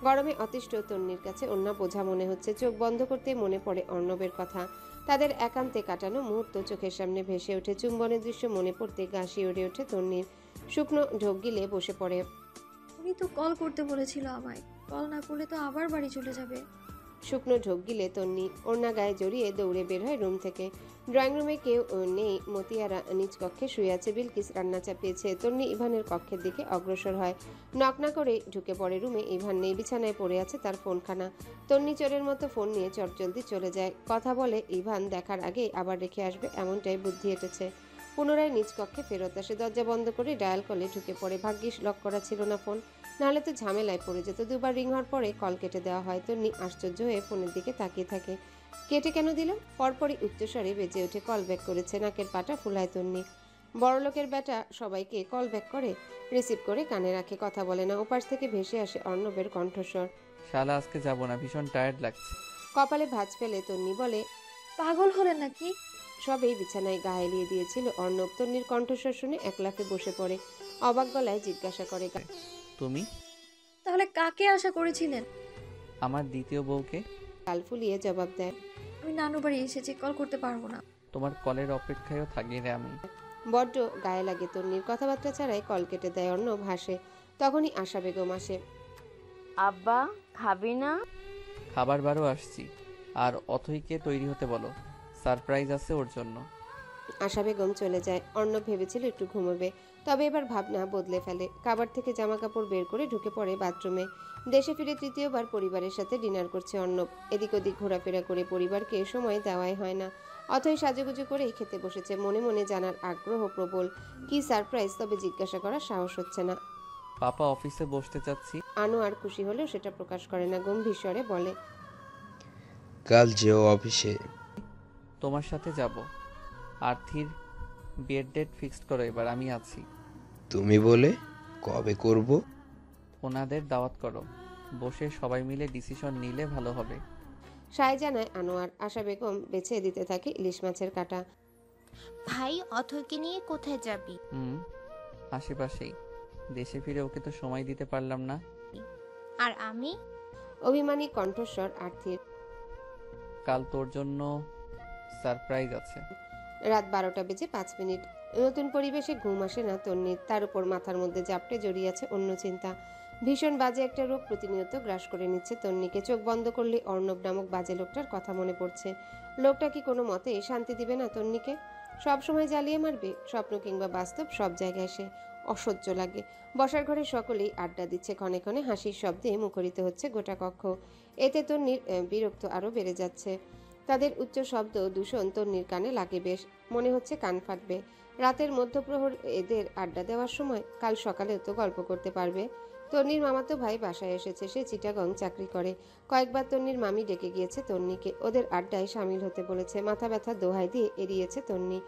গরমে অতিষ্ঠ তন্নির কাছে ওড়না বোঝা মনে হচ্ছে। চোখ বন্ধ করতে মনে পড়ে অর্ণবের কথা। তাদের একান্তে কাটানো মুহূর্ত চোখের সামনে ভেসে ওঠে। চুম্বনের দৃশ্য মনে পড়তে গা শিউরে ওঠে তন্নির। শুকনো ঢোক গিলে বসে পড়ে। উনি তো কল করতে বলেছিল আমায়, কল না করলে তো আবার বাড়ি চলে যাবে। শুকনো ঢোক গিলে তন্নি ওড়না গায়ে জড়িয়ে দৌড়ে বের হয় রুম থেকে। ড্রয়িং রুমে কেউ নেই। মতিয়ারা নিজ কক্ষে শুয়ে আছে। বিলকিস রান্না চাপিয়েছে। তন্নি ইভানের কক্ষের দিকে অগ্রসর হয়। নক না করে ঢুকে পড়ে রুমে। ইভান নেই, বিছানায় পড়ে আছে তার ফোনখানা। তন্নি চোরের মতো ফোন নিয়ে চটজলদি চলে যায়। কথা বলে ইভান দেখার আগে আবার রেখে আসবে এমনটাই বুদ্ধি এঁটেছে। পুনরায় নিজ কক্ষে ফেরত আসে। দরজা বন্ধ করে ডায়াল কলে ঢুকে পড়ে। ভাগ্যিস লক করা ছিল না ফোন, নাহলে তো ঝামেলায় পড়ে যেত। দুবার রিং হওয়ার পরে কল কেটে দেওয়া হয়। তন্নি আশ্চর্য হয়ে ফোনের দিকে তাকিয়ে থাকে। কেটে কেন দিল? পরপরই উচ্চস্বরে বেজে ওঠে। কল ব্যাক করেছে। নাকের পাটা ফুলায় তন্নি। বড়লোকের বেটা সবাইকে কল ব্যাক করে, রিসিভ করে কানে রাখে, কথা বলে না। ওপাশ থেকে ভেসে আসে অর্ণবের কণ্ঠস্বর। শালা আজকে যাব না, ভীষণ টায়ার্ড লাগছে। কপালে ভাঁজ ফেলে তন্নি বলে, পাগল হলেন নাকি? সবেই বিছানায় গা এলিয়ে দিয়েছিল অর্ণব। তন্নির কণ্ঠস্বর শুনে এক লাফে বসে পড়ে। অবাক গলায় জিজ্ঞাসা করে, তুমি তাহলে কাকে আশা করেছিলেন? আমার দ্বিতীয় বউকে। গাল ফুলিয়ে জবাব দেয়, আমি নানু বাড়ি এসেছি, কল করতে পারবো না। তোমার কলের অপেক্ষায়ও থাকি রে আমি। বড্ড গায়ে লাগে তন্নির। কথাবার্তা ছাড়াই কল কেটে দেয় অর্ণব। হাসে। তখনই আশা বেগম আসে। আব্বা খাবি না? খাবার বারও আসছি। আর অথইকে তৈরি হতে বলো, সারপ্রাইজ আছে ওর জন্য। আশা বেগম চলে যায়। অর্ণব ভেবেছিল একটু ঘুমোবে, তবে এবার ভাবনা বদলে ফেলে। কাবার থেকে জামা কাপড় বের করে ঢুকে পড়ে বাথরুমে। দেশে ফিরে তৃতীয়বার পরিবারের সাথে ডিনার করছে অর্ণব। এদিক ওদিক ঘোরাফেরা করে পরিবারকে সময় দেওয়াই হয় না। অথই সাজুগুজু করেই খেতে বসেছে। মনে মনে জানার আগ্রহ প্রবল। কি সারপ্রাইজ, তবে জিজ্ঞাসা করার সাহস হচ্ছে না। পাপা অফিসে বসতে চাচ্ছি। আনোয়ার খুশি হলেও সেটা প্রকাশ করে না। গম্ভীর স্বরে বলে, কাল যেও অফিসে। তোমার সাথে যাব। আর্থির বিয়ের ডেট ফিক্সড করো এবার, আমি আছি। তুমি বলে কবে করব? ওনাদের দাওয়াত করো, বসে সবাই মিলে ডিসিশন নিলে ভালো হবে। সায় জানায় আনোয়ার। আশা বেগম বেছে দিতে থাকে ইলিশ মাছের কাটা। ভাই অথৈকে নিয়ে কোথায় যাবি? আশেপাশেই। দেশে ফিরে ওকে তো সময় দিতে পারলাম না। আর আমি? অভিমানী কণ্ঠস্বর আর্থির। কাল তোর জন্য সারপ্রাইজ আছে। রাত 12:05। নতুন পরিবেশে ঘুম আসে না তন্নির। তার উপর মাথার মধ্যে জাপটে জড়িয়ে আছে অন্য চিন্তা। ভীষণ বাজে একটা রোগ প্রতিনিয়ত গ্রাস করে নিচ্ছে তন্নিকে। চোখ বন্ধ করলে অর্ণব নামক বাজে লোকটার কথা মনে পড়ছে। লোকটা কি কোনো মতে শান্তি দিবে না তন্নিকে? সব সময় জ্বালিয়ে মারবে। স্বপ্ন কিংবা বাস্তব সব জায়গায় সে অসহ্য লাগে। বসার ঘরে সকলেই আড্ডা দিচ্ছে। ক্ষণে ক্ষণে হাসির শব্দে মুখরিত হচ্ছে গোটা কক্ষ। এতে তন্নির বিরক্ত আরও বেড়ে যাচ্ছে। তাদের উচ্চ শব্দ দূষণ তন্নির কানে লাগে বেশ। মনে হচ্ছে কান ফাটবে। রাতের মধ্যপ্রহর এদের আড্ডা দেওয়ার সময়। কাল সকালেও তো গল্প করতে পারবে। তন্নির মামাতো ভাই বাসায় এসেছে। সে চিটাগং চাকরি করে। কয়েকবার তন্নির মামি ডেকে গিয়েছে তন্নিকে। ওদের আড্ডায় সামিল হতে বলেছে। মাথা ব্যথা দোহাই দিয়ে এড়িয়েছে তন্নি।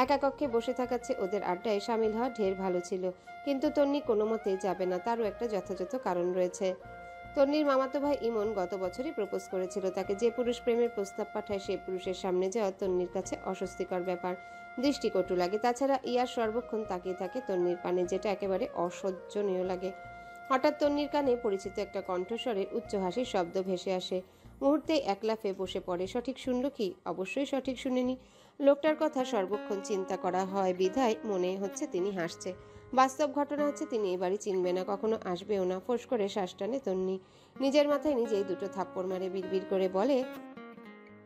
একা কক্ষে বসে থাকাচ্ছে। ওদের আড্ডায় সামিল হওয়া ঢের ভালো ছিল, কিন্তু তন্নি কোনো মতেই যাবে না। তারও একটা যথাযথ কারণ রয়েছে। তন্নির মামাতো ভাই ইমন গত বছরই প্রপোজ করেছিল তাকে। যে পুরুষ প্রেমের প্রস্তাব পাঠায় সে পুরুষের সামনে যাওয়া তন্নির কাছে অস্বস্তিকর ব্যাপার, দৃষ্টিকটু লাগে। তাছাড়া ইয়ার সর্বক্ষণ তাকিয়ে থাকে তন্নির পানে, যেটা একেবারে অসহ্যনীয় লাগে। হঠাৎ তন্নির কানে পরিচিত একটা কণ্ঠস্বরের উচ্চ হাসির শব্দ ভেসে আসে। মুহূর্তেই একলাফে বসে পড়ে। সঠিক শুনল কি? অবশ্যই সঠিক শুনেনি। লোকটার কথা সর্বক্ষণ চিন্তা করা হয় বিধায় মনে হচ্ছে তিনি হাসছে। বাস্তব ঘটনা হচ্ছে তিনি এ বাড়ি চিনবে না, কখনো আসবেও না। ফোঁস করে শ্বাস টানে তন্নি। নিজের মাথায় নিজেই দুটো থাপ্পড় মারে। বিড়বিড় করে বলে,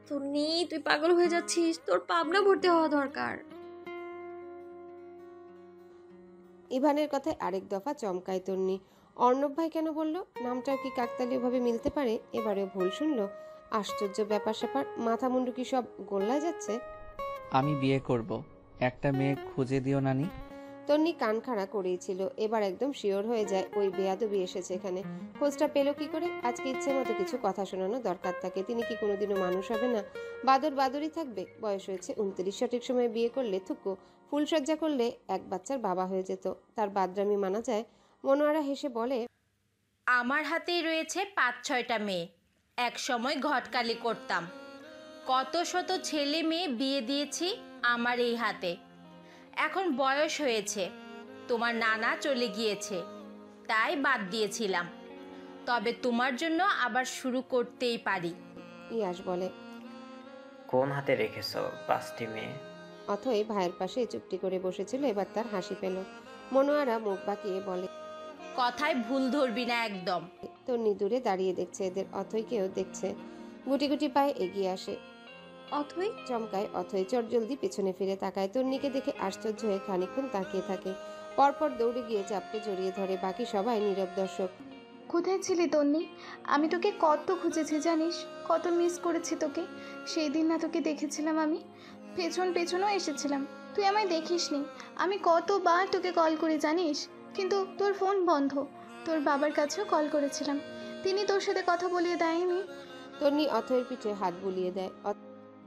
তন্নি তুই পাগল হয়ে যাচ্ছিস, তোর পাবনা ভর্তি হওয়া দরকার। ইভানের কথায় আরেক দফা চমকায় তন্নি। অর্ণব ভাই কেন বলল? নামটাও কি কাকতালীয় ভাবে মিলতে পারে? এবারেও ভুল শুনলো। আশ্চর্য ব্যাপার স্যাপার। মাথা মুন্ডু কি সব গোল্লায় যাচ্ছে? আমি বিয়ে করব, একটা মেয়ে খুঁজে দিও নানি। তন্নি কান খাড়া করেইছিল। এবার একদম শিওর হয়ে যায় ওই বেয়াদবি এসেছে এখানে। খোঁজটা পেল কি করে? আজকে ইচ্ছে মতো কিছু কথা শোনানো দরকার তাকে। তিনি কি কোনোদিনও মানুষ হবে না? বাদর বাদরই থাকবে। বয়স হয়েছে 29। সঠিক সময়ে বিয়ে করলে থুকু ফুলসজ্জা করলে এক বাচ্চার বাবা হয়ে যেত। তার বাদরামি মানা যায়? মনোয়ারা হেসে বলে, আমার হাতেই রয়েছে 5-6টা মেয়ে। এক সময় ঘটকালি করতাম। কত শত ছেলে মেয়ে বিয়ে দিয়েছি আমার এই হাতে। এখন বয়স হয়েছে, তোমার নানা চলে গিয়েছে, তাই বাদ দিয়েছিলাম। তবে তোমার জন্য আবার শুরু করতেই পারি। ইয়াশ বলে। কোন হাতে রেখেছো 5টি মেয়ে? অথই ভাইয়ের পাশে চুপটি করে বসেছিল, এবার তার হাসি পেল। মনোয়ারা মুখ বাঁকিয়ে বলে, কথায় ভুল ধরবি না একদম। তন্নি দূরে দাঁড়িয়ে দেখছে এদের, অথইকেও দেখছে। গুটি গুটি পায়ে এগিয়ে আসে। অথই চমকায় অথই, চটজলদি পেছনে ফিরে তাকায়। তন্নিকে দেখে আশ্চর্য হয়ে খানিকক্ষণ তাকিয়ে থাকে, পরপর দৌড়ে গিয়ে চাপটে জড়িয়ে ধরে। বাকি সবাই নীরব দর্শক। কোথায় ছিলি তন্নি? আমি তোকে কত খুঁজেছি জানিস, কত মিস করেছি তোকে। সেই দিন না তোকে দেখেছিলাম, আমি পেছনেও এসেছিলাম, তুই আমায় দেখিসনি। আমি কতবার তোকে কল করি জানিস, কিন্তু তোর ফোন বন্ধ। তোর বাবার কাছেও কল করেছিলাম, তিনি তোর সাথে কথা বলিয়ে দেয়নি। তন্নি অথয়ের পিঠে হাত বুলিয়ে দেয়।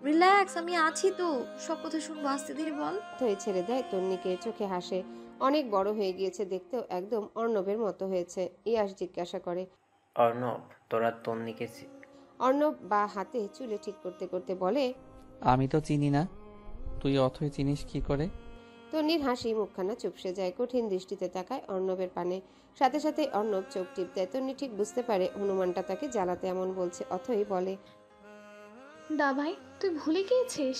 রিল্যাক্স, আমি আছি তো, সব কথা শুনবো, আস্তে ধীরে বল। অথই ছেড়ে দেয় তন্নিকে, চোখে হাসে। অনেক বড় হয়ে গিয়েছে, দেখতেও একদম অর্ণবের মতো হয়েছে। ইয়াশ জিজ্ঞাসা করে, অর্ণব, তোরা তন্নিকে অর্ণব বা হাতে চুলে ঠিক করতে করতে বলে, আমি তো চিনি না, তুই অথই চিনিস কি করে? তন্নির হাসি মুখখানা চুপসে যায়, কঠিন দৃষ্টিতে তাকায় অর্ণবের পানে। সাথে সাথে অর্ণব চোখ টিপ দেয়। তন্নি ঠিক বুঝতে পারে হনুমানটা তাকে জ্বালাতে এমন বলছে। অথই বলে, দা ভাই, তুই ভুলে গিয়েছিস?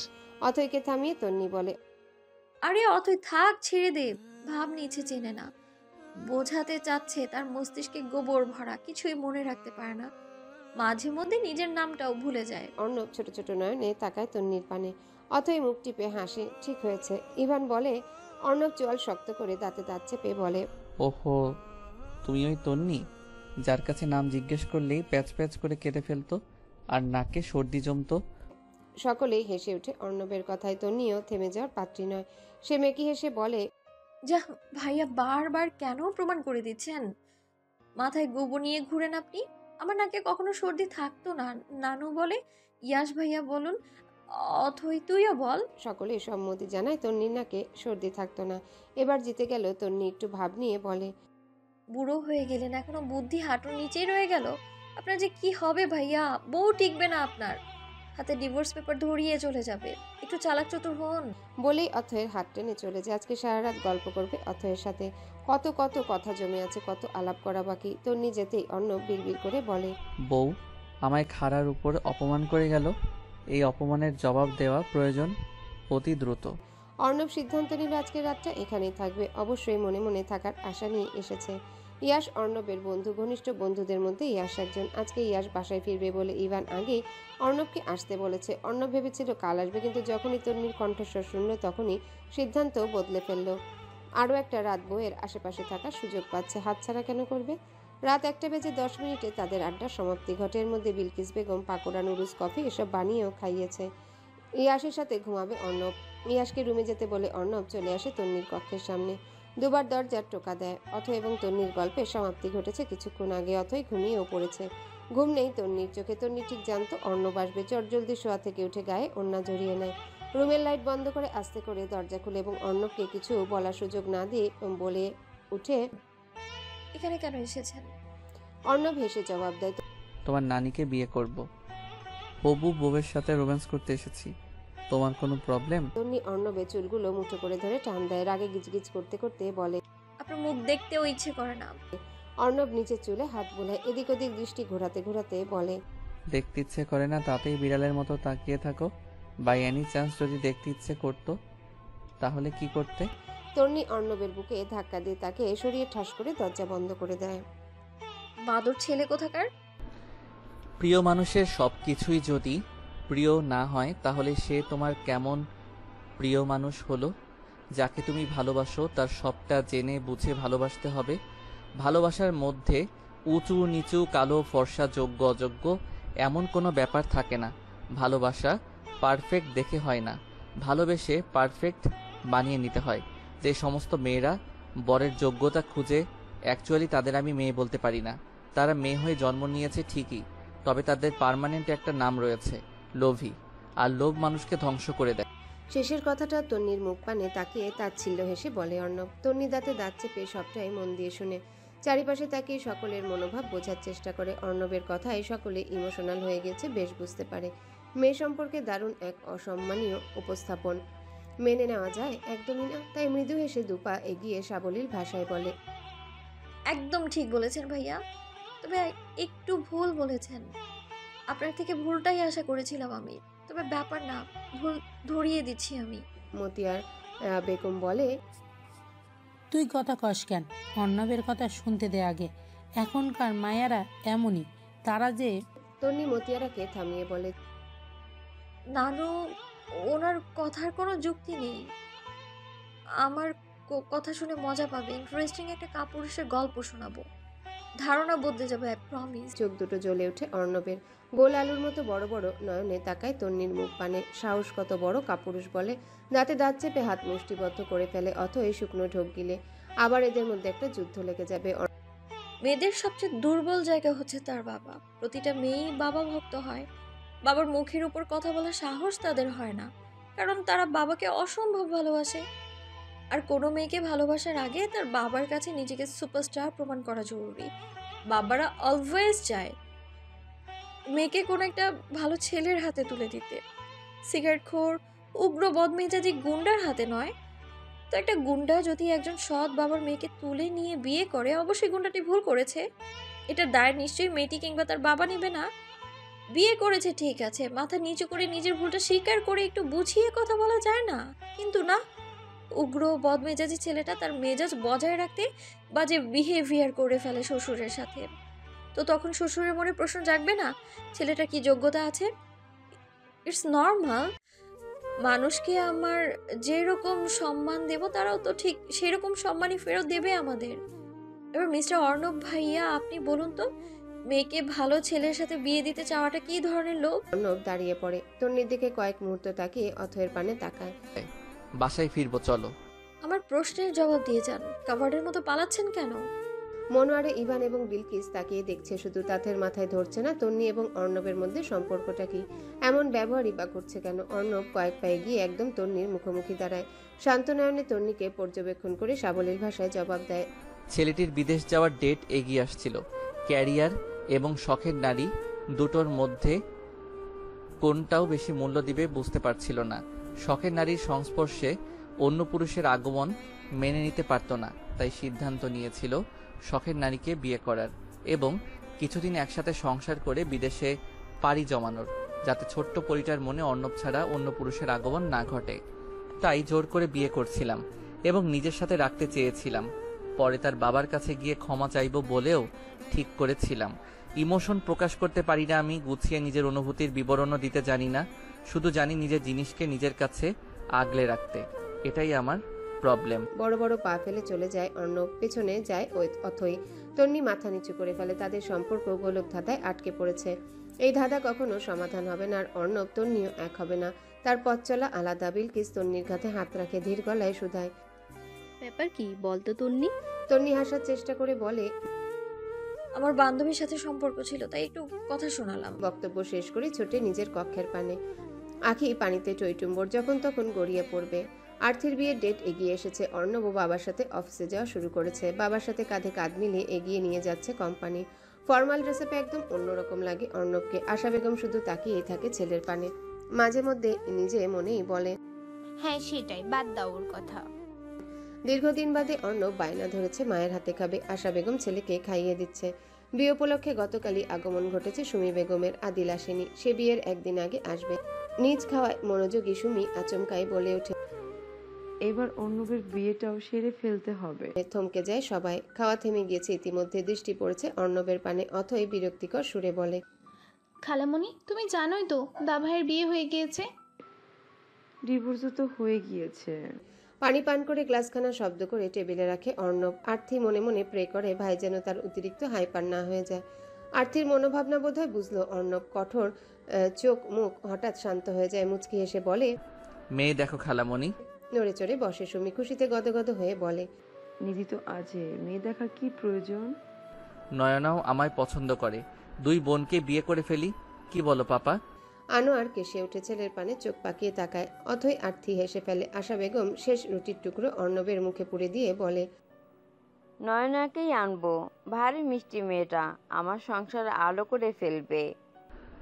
অথইকে থামিয়ে তন্নি বলে, আরে অথই থাক, ছেড়ে দে, ভাব নিচ্ছে চেনে না, বোঝাতে চাচ্ছে তার মস্তিষ্কে গোবর ভরা, কিছুই মনে রাখতে পারে না, মাঝে মধ্যে নিজের নামটাও ভুলে যায়। অর্ণব ছোট ছোট নয়নে তাকায় তন্নির পানে। অথই মুখ টিপে হাসে, ঠিক হয়েছে। ইভান বলে। অর্ণব চোয়াল শক্ত করে দাঁতে দাঁত চেপে বলে, ওহো, তুমি ওই তন্নি যার কাছে নাম জিজ্ঞেস করলেই প্যাচ প্যাচ করে কেটে ফেলতো আর নাকে সর্দি জমতো? সকলেই হেসে ওঠে অর্ণবের কথায়। তন্নিও থেমে যাওয়ার পাত্রী নয়, সে মেকি হেসে বলে, যা ভাইয়া, বারবার কেন প্রমাণ করে দিচ্ছেন? মাথায় গোবর নিয়ে ঘুরেন আপনি। আমার নাকে কখনো সর্দি থাকতো না। নানু বলে, ইয়াশ ভাইয়া বলুন, অথই তুইও বল। সকলে সম্মতি জানায় তন্নির নাকে সর্দি থাকতো না। এবার জিতে গেল তন্নি একটু ভাব নিয়ে বলে, বুড়ো হয়ে গেলেন, এখনো বুদ্ধি হাঁটুর নিচেই রয়ে গেল। আপনার যে কি হবে ভাইয়া, বউ টিকবে না আপনার হাতে, ডিভোর্স পেপার ধরিয়ে চলে যাবে। একটু চালাক চতুর হন। বলেই অথয়ের হাত টেনে চলে যায়। আজকে সারা রাত গল্প করবে অথয়ের সাথে। কত কত কথা জমে আছে, কত আলাপ করা বাকি। তন্নি যেতেই অর্ণব বিড়বিড় করে বলে, বউ আমায় খাড়ার উপর অপমান করে গেল, এই অপমানের জবাব দেওয়া প্রয়োজন অতি দ্রুত। অর্ণব সিদ্ধান্ত নিল আজকের রাতটা এখানেই থাকবে। অবশ্যই মনে মনে থাকার আশা নিয়ে এসেছে। ইয়াশ অর্ণবের বন্ধু, ঘনিষ্ঠ বন্ধুদের মধ্যে ইয়াশ একজন। আজকে ইয়াশ বাসায় ফিরবে বলে ইভান আগেই অর্ণবকে আসতে বলেছে। অর্ণব ভেবেছিল কাল আসবে, কিন্তু যখনই তন্নির কণ্ঠস্বর শুনল তখনই সিদ্ধান্ত বদলে ফেলল। আরও একটা রাত বউয়ের আশেপাশে থাকার সুযোগ পাচ্ছে, হাতছাড়া কেন করবে? রাত 1:10 তাদের আড্ডার সমাপ্তি ঘটে। এর মধ্যে বিলকিস বেগম পাকোড়া, নুডলস, কফি এসব বানিয়েও খাইয়েছে। ইয়াশের সাথে ঘুমাবে অর্ণব। ইয়াশকে রুমে যেতে বলে অর্ণব চলে আসে তন্নির কক্ষের সামনে। দুবার দরজার টোকা দেয়। অথই এবং তন্নির গল্পের সমাপ্তি ঘটেছে কিছুক্ষণ আগে। অথই ঘুমিয়েও পড়েছে। ঘুম নেই তন্নির চোখে। তন্নি ঠিক জানতো অর্ণব আসবে। চটজলদি শোয়া থেকে উঠে গায়ে ওড়না জড়িয়ে নেয়। রুমের লাইট বন্ধ করে আস্তে করে দরজা খুলে এবং অর্ণবকে কিছু বলার সুযোগ না দিয়ে বলে উঠে, এখানে কেন এসেছেন? অর্ণব হেসে জবাব দেয়, তোমার নানিকে বিয়ে করব, হবু বউয়ের সাথে রোম্যান্স করতে এসেছি, তোমার কোনো প্রবলেম? তন্নি অর্ণবের চুলগুলো মুঠো করে ধরে টান দেয়। রাগে গিজগিজ করতে করতে বলে, আপনার মুখ দেখতেও ইচ্ছে করে না। অর্ণব নিচের চুলে হাত বোলায়, এদিক ওদিক দৃষ্টি ঘোরাতে ঘোরাতে বলে, দেখতে ইচ্ছে করে না তাতেই বিড়ালের মতো তাকিয়ে থাকো? বাই এনি চান্স যদি দেখতে ইচ্ছে করতো তাহলে কি করতে? তন্নি অর্ণবের বুকে ধাক্কা দিয়ে তাকে সরিয়ে ঠাস করে দরজা বন্ধ করে দেয়। বাদর ছেলে কোথাকার। প্রিয় মানুষের সব কিছুই যদি প্রিয় না হয় তাহলে সে তোমার কেমন প্রিয় মানুষ হলো? যাকে তুমি ভালোবাসো তার সবটা জেনে বুঝে ভালোবাসতে হবে। ভালোবাসার মধ্যে উঁচু নিচু, কালো ফর্সা, যোগ্য অযোগ্য এমন কোনো ব্যাপার থাকে না। ভালোবাসা পারফেক্ট দেখে হয় না, ভালোবেসে পারফেক্ট বানিয়ে নিতে হয়। যে সমস্ত মেয়েরা বরের যোগ্যতা খুঁজে, অ্যাকচুয়ালি তাদের আমি মেয়ে বলতে পারি না। তারা মেয়ে হয়ে জন্ম নিয়েছে ঠিকই, তবে তাদের পার্মানেন্ট একটা নাম রয়েছে, লোভী। আর লোভ মানুষকে ধ্বংস করে দেয়। শেষের কথাটা তন্নির মুখ পানে তাকিয়ে তাচ্ছিল্য হেসে বলে অর্ণব। তন্নি দাঁতে দাঁত চেপে সবটাই মন দিয়ে শুনে। চারিপাশে তাকিয়ে সকলের মনোভাব বোঝার চেষ্টা করে। অর্ণবের কথায় সকলে ইমোশনাল হয়ে গেছে, বেশ বুঝতে পারে। মেয়ে সম্পর্কে দারুণ এক অসম্মানীয় উপস্থাপন। মেনে নেওয়া যায়? একদমই না। তাই মৃদু হেসে দুপা এগিয়ে সাবলীল ভাষায় বলে, একদম ঠিক বলেছেন ভাইয়া, তবে একটু ভুল বলেছেন। আপনার থেকে ভুলটাই আশা করেছিলাম আমি, তবে ব্যাপার না, ভুল ধরিয়ে দিচ্ছি আমি। মতিয়ার বেগম বলে, তুই কথা কস কেন? অর্ণবের কথা শুনতে দে আগে। এখনকার মায়েরা এমনই, তারা যে। তন্নি মতিয়ারাকে থামিয়ে বলে, নানু, ওনার কথার কোনো যুক্তি নেই। আমার কথা শুনে মজা পাবে, ইন্টারেস্টিং একটা কাপুরুষের গল্প শোনাবো, ধারণা বদলে যাবে, আই প্রমিস। চোখ দুটো জ্বলে ওঠে অর্ণবের। গোল আলুর মতো বড় বড় নয়নে তাকায় তন্নির মুখ পানে। সাহস কত বড়, কাপুরুষ বলে। দাঁতে দাঁত চেপে হাত মুষ্টিবদ্ধ করে ফেলে, অথই শুকনো ঢোক গিলে। আবার এদের মধ্যে একটা যুদ্ধ লেগে যাবে। মেয়েদের সবচেয়ে দুর্বল জায়গা হচ্ছে তার বাবা। প্রতিটা মেয়েই বাবা ভক্ত হয়। বাবার মুখের উপর কথা বলার সাহস তাদের হয় না, কারণ তারা বাবাকে অসম্ভব ভালোবাসে। আর কোনো মেয়েকে ভালোবাসার আগে তার বাবার কাছে নিজেকে সুপারস্টার প্রমাণ করা জরুরি। বাবারা অলওয়েজ চায় মেয়েকে কোনো একটা ভালো ছেলের হাতে তুলে দিতে, সিগারেটখোর উগ্র বদমেজাজি গুন্ডার হাতে নয়। তো একটা গুন্ডা যদি একজন সৎ বাবার মেয়েকে তুলে নিয়ে বিয়ে করে, অবশ্যই গুন্ডাটি ভুল করেছে। এটার দায় নিশ্চয়ই মেয়েটি কিংবা তার বাবা নেবে না। বিয়ে করেছে ঠিক আছে, মাথা নিচু করে নিজের ভুলটা স্বীকার করে একটু বুঝিয়ে কথা বলা যায় না? কিন্তু না, উগ্র বদমেজাজি ছেলেটা তার মেজাজ বজায় রাখতে বাজে বিহেভিয়ার করে ফেলে শ্বশুরের সাথে। তো তখন শ্বশুরের মনে প্রশ্ন জাগবে না, ছেলেটার কি যোগ্যতা আছে? It's normal. মানুষকে আমার যেরকম সম্মান দেব, তারাও তো ঠিক সেরকম সম্মানই ফেরত দেবে আমাদের। এবার মিস্টার অর্ণব ভাইয়া, আপনি বলুন তো, মেয়েকে ভালো ছেলের সাথে বিয়ে দিতে চাওয়াটা কি ধরনের লোক? অর্ণব দাঁড়িয়ে পড়ে, তন্নির দিকে কয়েক মুহূর্ত তাকিয়ে অথয়ের পানে তাকায়। বাসায় ফিরবো, চলো। আমার প্রশ্নের জবাব দিয়ে যান, কাভার্ডের মতো পালাচ্ছেন কেন? মনোয়ারে ইভান এবং বিলকিস তাকিয়ে দেখছে শুধু, তাদের মাথায় ধরছে না তন্নি এবং অর্ণবের মধ্যে সম্পর্কটা কি, এমন ব্যবহারই বা করছে কেন। অর্ণব কয়েক পায়ে গিয়ে একদম তন্নির মুখোমুখি দাঁড়ায়। শান্তনয়নে তন্নিকে পর্যবেক্ষণ করে সাবলীল ভাষায় জবাব দেয়, ছেলেটির বিদেশ যাওয়ার ডেট এগিয়ে আসছিল। ক্যারিয়ার এবং শখের নারী দুটোর মধ্যে কোনটাও বেশি মূল্য দিবে বুঝতে পারছিল না। শখের নারীর সংস্পর্শে অন্য পুরুষের আগমন মেনে নিতে পারত না, তাই সিদ্ধান্ত নিয়েছিল শখের নারীকে বিয়ে করার এবং কিছুদিন একসাথে সংসার করে বিদেশে পাড়ি জমানোর, যাতে ছোট্ট পরিটার মনে অর্ণব ছাড়া অন্য পুরুষের আগমন না ঘটে। তাই জোর করে বিয়ে করছিলাম এবং নিজের সাথে রাখতে চেয়েছিলাম। পরে তার বাবার কাছে গিয়ে ক্ষমা চাইব বলেও ঠিক করেছিলাম। ইমোশন প্রকাশ করতে পারি না আমি, গুছিয়ে নিজের অনুভূতির বিবরণও দিতে জানি না। শুধু জানি নিজের জিনিসকে নিজের কাছে আগলে রাখতে, এটাই আমার প্রবলেম। বড় বড় পা ফেলে চলে যায় অর্ণব, পেছনে যায় অথই। তন্নি মাথা নিচু করে ফেলে, তাদের সম্পর্ক গোলক ধাঁধায় আটকে পড়েছে। এই ধাঁধা কখনো সমাধান হবে না, আর অর্ণব তন্নিও এক হবে না। তার পথ চলা আলাদা। বিলকিস তন্নির কাঁধে হাত রাখে, ধীর গলায় শুধায়, ব্যাপার কি বলতো তন্নি? তন্নি হাসার চেষ্টা করে বলে, আমার বান্ধবীর সাথে সম্পর্ক ছিল, তাই একটু কথা শোনালাম। বক্তব্য শেষ করে ছোটে নিজের কক্ষের পানে। আখি পানিতে টইটুম্বর, যখন তখন গড়িয়ে পড়বে। আর্থির বিয়ের ডেট এগিয়ে এসেছে। অর্ণব বাবার সাথে অফিসে যাওয়া শুরু করেছে। বাবার সাথে কাঁধে কাঁধ মিলিয়ে এগিয়ে নিয়ে যাচ্ছে কোম্পানি। ফর্মাল ড্রেসআপে একদম অন্যরকম লাগে অর্ণবকে। আশা বেগম শুধু তাকিয়েই থাকে ছেলের পানে। মাঝে মধ্যে নিজে মনেই বলে, হ্যাঁ সেটাই, বাদ দাও ওর কথা। দীর্ঘদিন বাদে অর্ণব বায়না ধরেছে মায়ের হাতে খাবে। আশা বেগম ছেলেকে খাইয়ে দিচ্ছে। বিয়ে উপলক্ষে গতকালই আগমন ঘটেছে সুমি বেগমের। আদিল আসেনি, সে বিয়ের একদিন আগে আসবে। নিজ খাওয়ায় মনোযোগী সুমি আচমকাই বলে ওঠে, এবার অর্ণবের বিয়েটাও সেরে ফেলতে হবে। থমকে যায় সবাই। খাওয়া থেমে গিয়েছে ইতিমধ্যে। দৃষ্টি পড়েছে অর্ণবের পানে। অথই বিরক্তিকর সুরে বলে, খালামণি, তুমি জানোই তো দাভাইয়ের বিয়ে হয়ে গিয়েছে। ডিভোর্সও তো হয়ে গিয়েছে। পানি পান করে গ্লাসখানা শব্দ করে টেবিলে রাখে অর্ণব। আর্থি মনে মনে প্রে করে ভাই যেন তার অতিরিক্ত হাইপার না হয়ে যায়। আর্থির মনোভাবনা বোধহয় বুঝলো অর্ণব। কঠোর চোখ মুখ হঠাৎ শান্ত হয়ে যায়। মুচকি হেসে বলে, মেয়ে দেখো খালামণি। নড়ে চড়ে বসে সুমি, খুশিতে গদগদ হয়ে বলে, নিধি তো আজে, মেয়ে দেখার কি প্রয়োজন? নয়নাও আমায় পছন্দ করে, দুই বোনকে বিয়ে করে ফেলি, কি বলো পাপা? আনোয়ার কেসে উঠে ছেলের পানে চোখ পাকিয়ে তাকায়। অথই আর্থি হেসে ফেলে। আশা বেগম শেষ রুটির টুকরো অর্ণবের মুখে পুড়ে দিয়ে বলে, নয়নাকেই আনবো, ভারী মিষ্টি মেয়েটা, আমার সংসার আলো করে ফেলবে।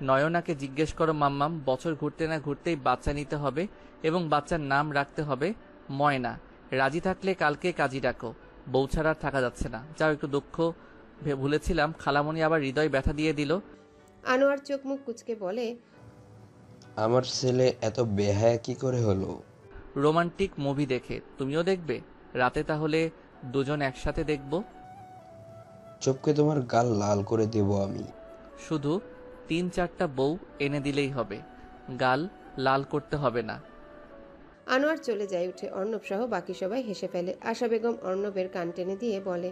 নয়নাকে জিজ্ঞেস করো মাম্মাম, বছর ঘুরতে না ঘুরতেই বাচ্চা নিতে হবে এবং বাচ্চার নাম রাখতে হবে ময়না। রাজি থাকলে কালকে কাজী ডাকো, বউ ছাড়া আর থাকা যাচ্ছে না। যাও, একটু দুঃখ ভুলেছিলাম, খালামণি আবার হৃদয় ব্যথা দিয়ে দিল। আনোয়ার চোখ মুখ কুচকে বলে, আমার ছেলে এত বেহায়া কি করে হলো? রোমান্টিক মুভি দেখে। তুমিও দেখবে রাতে? তাহলে দুজন একসাথে দেখব। চোখকে তোমার গাল লাল করে দেব আমি। শুধু 3-4টা বউ এনে দিলেই হবে, গাল লাল করতে হবে না। আনোয়ার চলে যায় উঠে। অর্ণব সহ বাকি সবাই হেসে ফেলে। আশা বেগম অর্ণবের কান টেনে দিয়ে বলে,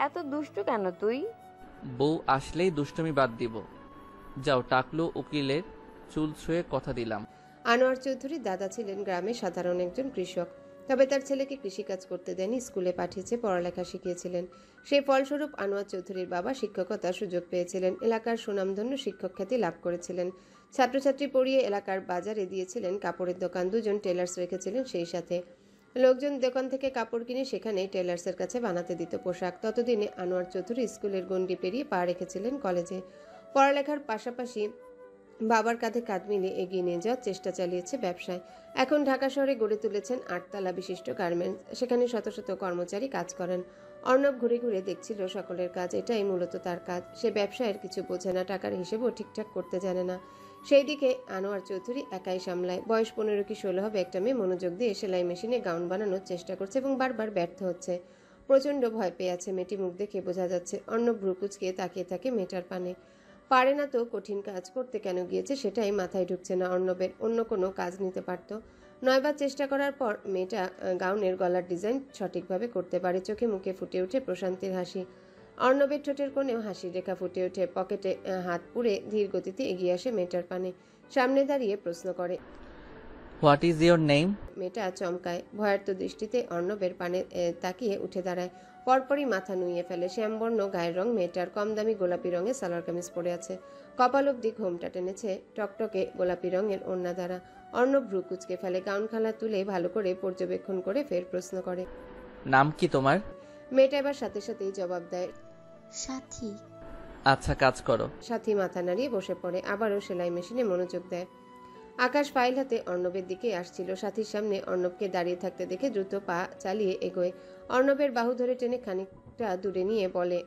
এত দুষ্টু কেন তুই? বউ আসলেই দুষ্টুমি বাদ দিব। যাও, টাকলু উকিলের চুল ছুঁয়ে কথা দিলাম। আনোয়ার চৌধুরীর দাদা ছিলেন গ্রামে সাধারণ একজন কৃষক। তবে তার ছেলেকে কৃষিকাজ করতে দেয়নি, স্কুলে পাঠিয়েছে, পড়ালেখা শিখিয়েছিলেন। সেই ফলস্বরূপ আনোয়ার চৌধুরীর বাবা শিক্ষকতার সুযোগ পেয়েছিলেন, এলাকার সুনামধন্য শিক্ষক খ্যাতি লাভ করেছিলেন। ছাত্রছাত্রী পড়িয়ে এলাকার বাজারে দিয়েছিলেন কাপড়ের দোকান, 2জন টেলার্স রেখেছিলেন সেই সাথে। লোকজন দোকান থেকে কাপড় কিনে সেখানে টেলার্সের কাছে বানাতে দিত পোশাক। ততদিনে আনোয়ার চৌধুরী স্কুলের গণ্ডি পেরিয়ে পা রেখেছিলেন কলেজে। পড়ালেখার পাশাপাশি বাবার কাঁধে কাঁধ মিলিয়ে এগিয়ে নিয়ে যাওয়ার চেষ্টা চালিয়েছে ব্যবসায়। এখন ঢাকা শহরে গড়ে তুলেছেন 8তলা বিশিষ্ট গার্মেন্টস, সেখানে শত শত কর্মচারী কাজ করেন। অর্ণব ঘুরে ঘুরে দেখছিল সকলের কাজ, এটাই মূলত তার কাজ। সে ব্যবসায়ের কিছু বোঝে না, টাকার হিসেবেও ঠিকঠাক করতে জানে না। সেই দিকে আনোয়ার চৌধুরী একাই সামলায়। বয়স 15 কি 16 হবে একটা মেয়ে মনোযোগ দিয়ে সেলাই মেশিনে গাউন বানানোর চেষ্টা করছে এবং বারবার ব্যর্থ হচ্ছে। প্রচণ্ড ভয় পেয়ে আছে মেয়েটি, মুখ দেখে বোঝা যাচ্ছে। অর্ণব ভ্রু কুঁচকে তাকিয়ে থাকে মেয়েটার পানে। পারে না তো কঠিন কাজ করতে কেন গিয়েছে সেটাই মাথায় ঢুকছে না অর্ণবের। অন্য কোনো কাজ নিতে পারত। 9বার চেষ্টা করার পর মেয়েটা গাউনের গলার ডিজাইন সঠিকভাবে করতে পারে। চোখে মুখে ফুটে ওঠে প্রশান্তির হাসি। অর্ণবের ঠোঁটের কোণেও হাসির রেখা ফুটে ওঠে। পকেটে হাত পুরে ধীর গতিতে এগিয়ে আসে মেয়েটার পানে, সামনে দাঁড়িয়ে প্রশ্ন করে, হোয়াট ইজ ইয়োর নেম? মেয়েটা চমকায়, ভয়ার্ত দৃষ্টিতে অর্ণবের পানে তাকিয়ে উঠে দাঁড়ায়। পরপরই মাথা নুইয়ে ফেলে। শ্যামবর্ণ গায়ের রং মেয়েটার, কম দামি গোলাপি রঙের সালোয়ার কামিজ পরে আছে, কপাল অব্দি ঘোমটা টেনেছে টকটকে গোলাপি রঙের ওড়না দ্বারা। অর্ণব ভ্রু কুচকে ফেলে, গাউন খালা তুলে ভালো করে পর্যবেক্ষণ করে ফের প্রশ্ন করে, নাম কি তোমার? মেয়েটা এবার সাথে সাথেই জবাব দেয়, সাথী। আচ্ছা, কাজ করো। সাথী মাথা নাড়িয়ে বসে পড়ে, আবারও সেলাই মেশিনে মনোযোগ দেয়। আকাশ ফাইল হাতে অর্ণবের দিকে আসছিল। সাথীর সামনে অর্ণবকে দাঁড়িয়ে থাকতে দেখে দ্রুত পা চালিয়ে এগোয়। অর্ণবের বাহু ধরে টেনে খানিকটা দূরে নিয়ে বলে,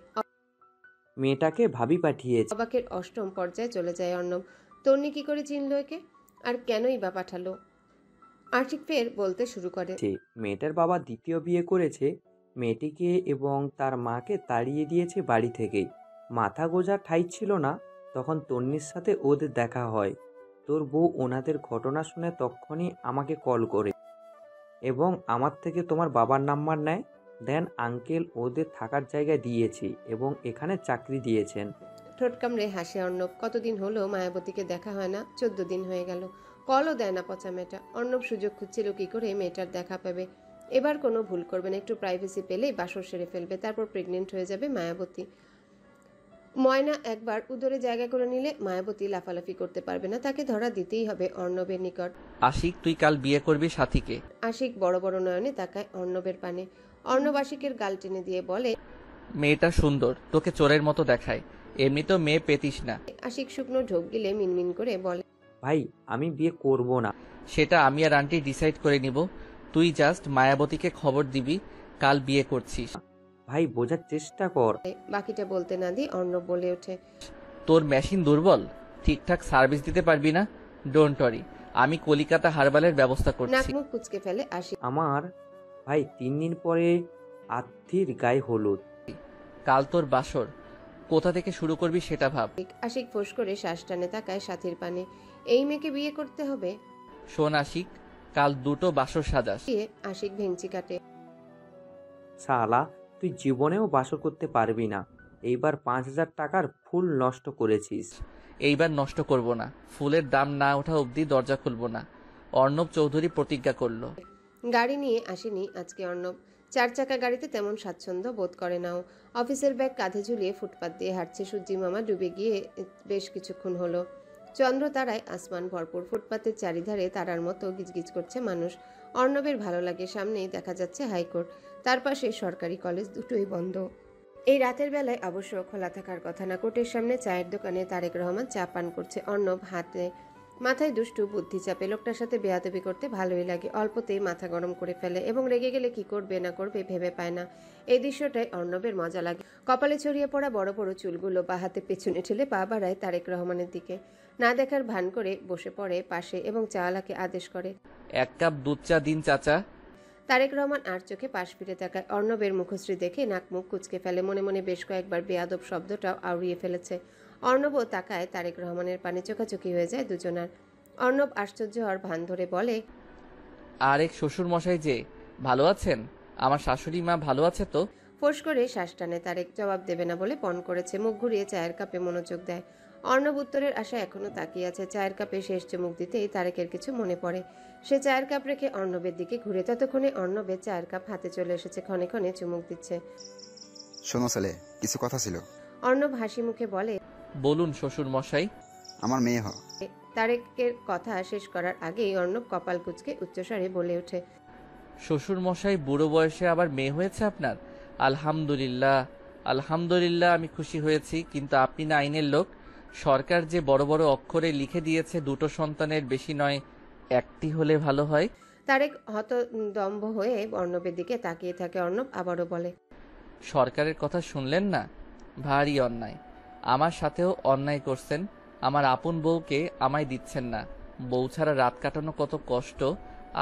মেয়েটাকে ভাবি পাঠিয়েছে। অবাকের অষ্টম পর্যায়ে চলে যায় অর্ণব। তন্নি কি করে চিনল একে, আর কেনই বা পাঠালো? আশিক ফের বলতে শুরু করে, মেয়েটার বাবা দ্বিতীয় বিয়ে করেছে, মেয়েটিকে এবং তার মাকে তাড়িয়ে দিয়েছে বাড়ি থেকেই। মাথা গোঁজার ঠাঁই ছিল না, তখন তন্নির সাথে ওদের দেখা হয়। তোর বউ ওনাদের ঘটনা শুনে তখনই আমাকে কল করে এবং আমার থেকে তোমার বাবার নাম্বার নেয়। দেন আঙ্কেল ওদের থাকার জায়গা দিয়েছি এবং এখানে চাকরি দিয়েছেন। ঠোঁট কামড়ে হাসে অর্ণব। কতদিন হলো মায়াবতীকে দেখা হয় না, 14 দিন হয়ে গেল। কলও দেয় না পচা মেয়েটা। অর্ণব সুযোগ খুঁজছিল কি করে মেয়েটার দেখা পাবে। এবার কোনো ভুল করবে না, একটু প্রাইভেসি পেলেই বাসর সেরে ফেলবে, তারপর প্রেগনেন্ট হয়ে যাবে মায়াবতী। ময়না একবার উদরে জায়গা করে নিলে মায়াবতী লাফালাফি করতে পারবে না, তাকে ধরা দিতেই হবে অর্ণবের নিকট। আশিক, তুই কাল বিয়ে করবি সাথীকে? আশিক বড় বড় নয়নে তাকায় অর্ণবের পানে। অর্ণব আশিকের গাল টেনে দিয়ে বলে, মেয়েটা সুন্দর, তোকে চোরের মতো দেখায়, এমনিতেও মেয়ে পেতিস না। আশিক শুকনো ঢোক গিলে মিনমিন করে বলে, ভাই আমি বিয়ে করব না। সেটা আমি আর আন্টি ডিসাইড করে নিব, তুই জাস্ট মায়াবতীকে খবর দিবি কাল বিয়ে করছিস। ভাই বোঝার চেষ্টা কর। বাকিটা বলতে না দিয়ে অর্ণব বলে ওঠে, তোর মেশিন দুর্বল, ঠিকঠাক সার্ভিস দিতে পারবি না। ডোন্ট ওয়ারি, আমি কলিকাতা হারবালের ব্যবস্থা নাক করছি। মুখ কুচকে ফেলে আশিক। আমার ভাই 3 দিন পরে আত্মীর গায়ে হলুদ। কাল তোর বাসর, কোথা থেকে শুরু করবি সেটা ভাব। আশিক ফোঁস করে শ্বাস টানে তাকায় সাথীর পানে। এই মেয়েকে বিয়ে করতে হবে? শোন আশিক, কাল 2টো বাসর সাজাস। আশিক ভেঙচি কাটে, শালা তুই জীবনেও বাসর করতে পারবি না। এইবার 5000 টাকার ফুল নষ্ট করেছিস। এইবার নষ্ট করব না, ফুলের দাম না ওঠা অবধি দরজা খুলব না, অর্ণব চৌধুরী প্রতিজ্ঞা করলো। গাড়ি নিয়ে আসেনি আজকে অর্ণব। 4 চাকা গাড়িতে তেমন স্বাচ্ছন্দ্য বোধ করে নাও। অফিসের ব্যাগ কাঁধে ঝুলিয়ে ফুটপাত দিয়ে হাঁটছে। সূর্যি মামা ডুবে গিয়ে বেশ কিছুক্ষণ হলো। চন্দ্র তারায় আসমান ভরপুর। ফুটপাতের চারিধারে তারার মতো গিজগিজ করছে মানুষ। অর্ণবের ভালো লাগে, সামনেই দেখা যাচ্ছে হাইকোর্ট, তার পাশে সরকারি কলেজ, দুটোই বন্ধ। এই রাতের বেলায় অবশ্য খোলা থাকার কথা না। কোর্টের সামনে চায়ের দোকানে তারেক রহমান চা পান করছে। অর্ণব হাতে মাথায় দুষ্টু বুদ্ধি চাপে। লোকটার সাথে বেয়াদবি করতে ভালোই লাগে, অল্পতেই মাথা গরম করে ফেলে এবং রেগে গেলে কি করবে না করবে ভেবে পায় না। এই দৃশ্যটাই অর্ণবের মজা লাগে। কপালে ছড়িয়ে পড়া বড় বড় চুলগুলো বা হাতে পেছনে ঠেলে পা বাড়ায় তারেক রহমানের দিকে। না দেখার ভান করে বসে পড়ে পাশে এবং চাওয়ালাকে আদেশ করে, 1 কাপ দুধ চা দিন চাচা। তারেক রহমান আর চোখে পাশ ফিরে তাকায়। অর্ণবের মুখশ্রী দেখে নাক মুখ কুচকে ফেলে। মনে মনে বেশ কয়েকবার বেয়াদব শব্দটাও আউড়িয়ে ফেলেছে। অর্ণবও তাকায় তারেক রহমানের পানে, চোখাচোখি হয়ে যায় দুজনার। অর্ণব আশ্চর্য হওয়ার ভান ধরে বলে, আরেক শ্বশুর মশাই যে ভালো আছেন? আমার শাশুড়ি মা ভালো আছে তো? ফোঁস করে শ্বাস টানে তারেক। জবাব দেবে না বলে পণ করেছে। মুখ ঘুরিয়ে চায়ের কাপে মনোযোগ দেয়। অর্ণব উত্তরের আশা এখনো তাকিয়ে আছে। চায়ের কাপে শেষ চুমুক দিতেই তারেকের কিছু মনে পড়ে। সে চায়ের কাপ রেখে অর্ণবের দিকে ঘুরে। ততক্ষণে অর্ণবের চায়ের কাপ হাতে চলে এসেছে, ক্ষণে ক্ষণে চুমুক দিচ্ছে। শোনো ছেলে, কিছু কথা ছিল। অর্ণব হাসি মুখে বলে, বলুন শ্বশুর মশাই। আমার মেয়ে হ। তারেকের কথা শেষ করার আগেই অর্ণব কপাল কুঁচকে উচ্চস্বরে বলে ওঠে, শ্বশুর মশাই বুড়ো বয়সে আবার মেয়ে হয়েছে আপনার? আলহামদুলিল্লাহ, আলহামদুলিল্লাহ, আমি খুশি হয়েছি। কিন্তু আপনি না আইনের লোক। সরকার যে বড় বড় অক্ষরে লিখে দিয়েছে 2টো সন্তানের বেশি নয়, 1টি হলে ভালো হয়। তারেক হতদম্ব হয়ে অর্ণবের দিকে তাকিয়ে থাকে। অর্ণব আবারও বলে, সরকারের কথা শুনলেন না? ভারী অন্যায়। আমার সাথেও অন্যায় করছেন। আমার আপন বউকে আমায় দিচ্ছেন না। বউ ছাড়া রাত কাটানো কত কষ্ট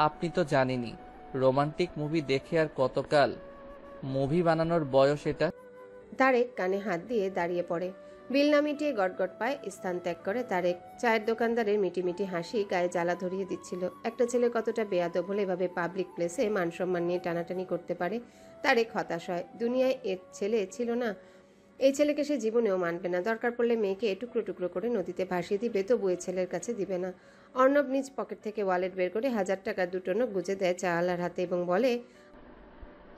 আপনি তো জানেনই। রোমান্টিক মুভি দেখে আর কতকাল? মুভি বানানোর বয়স এটা। তারেক কানে হাত দিয়ে দাঁড়িয়ে পড়ে। বিল না মিটিয়ে গটগট পায় স্থান ত্যাগ করে তারেক। চায়ের দোকানদারের মিটিমিটি হাসি গায়ে জ্বালা ধরিয়ে দিচ্ছিল। একটা ছেলে কতটা বেয়াদব হলে এভাবে পাবলিক প্লেসে মান সম্মান নিয়ে টানাটানি করতে পারে। তারেক হতাশ হয়। দুনিয়ায় এর ছেলে ছিল না। এই ছেলেকে সে জীবনেও মানবে না। দরকার পড়লে মেয়েকে টুকরো টুকরো করে নদীতে ভাসিয়ে দিবে, তবু এই ছেলের কাছে দিবে না। অর্ণব নিজ পকেট থেকে ওয়ালেট বের করে 1000 টাকার 2টো নোট গুজে দেয় চাওয়ালার হাতে এবং বলে,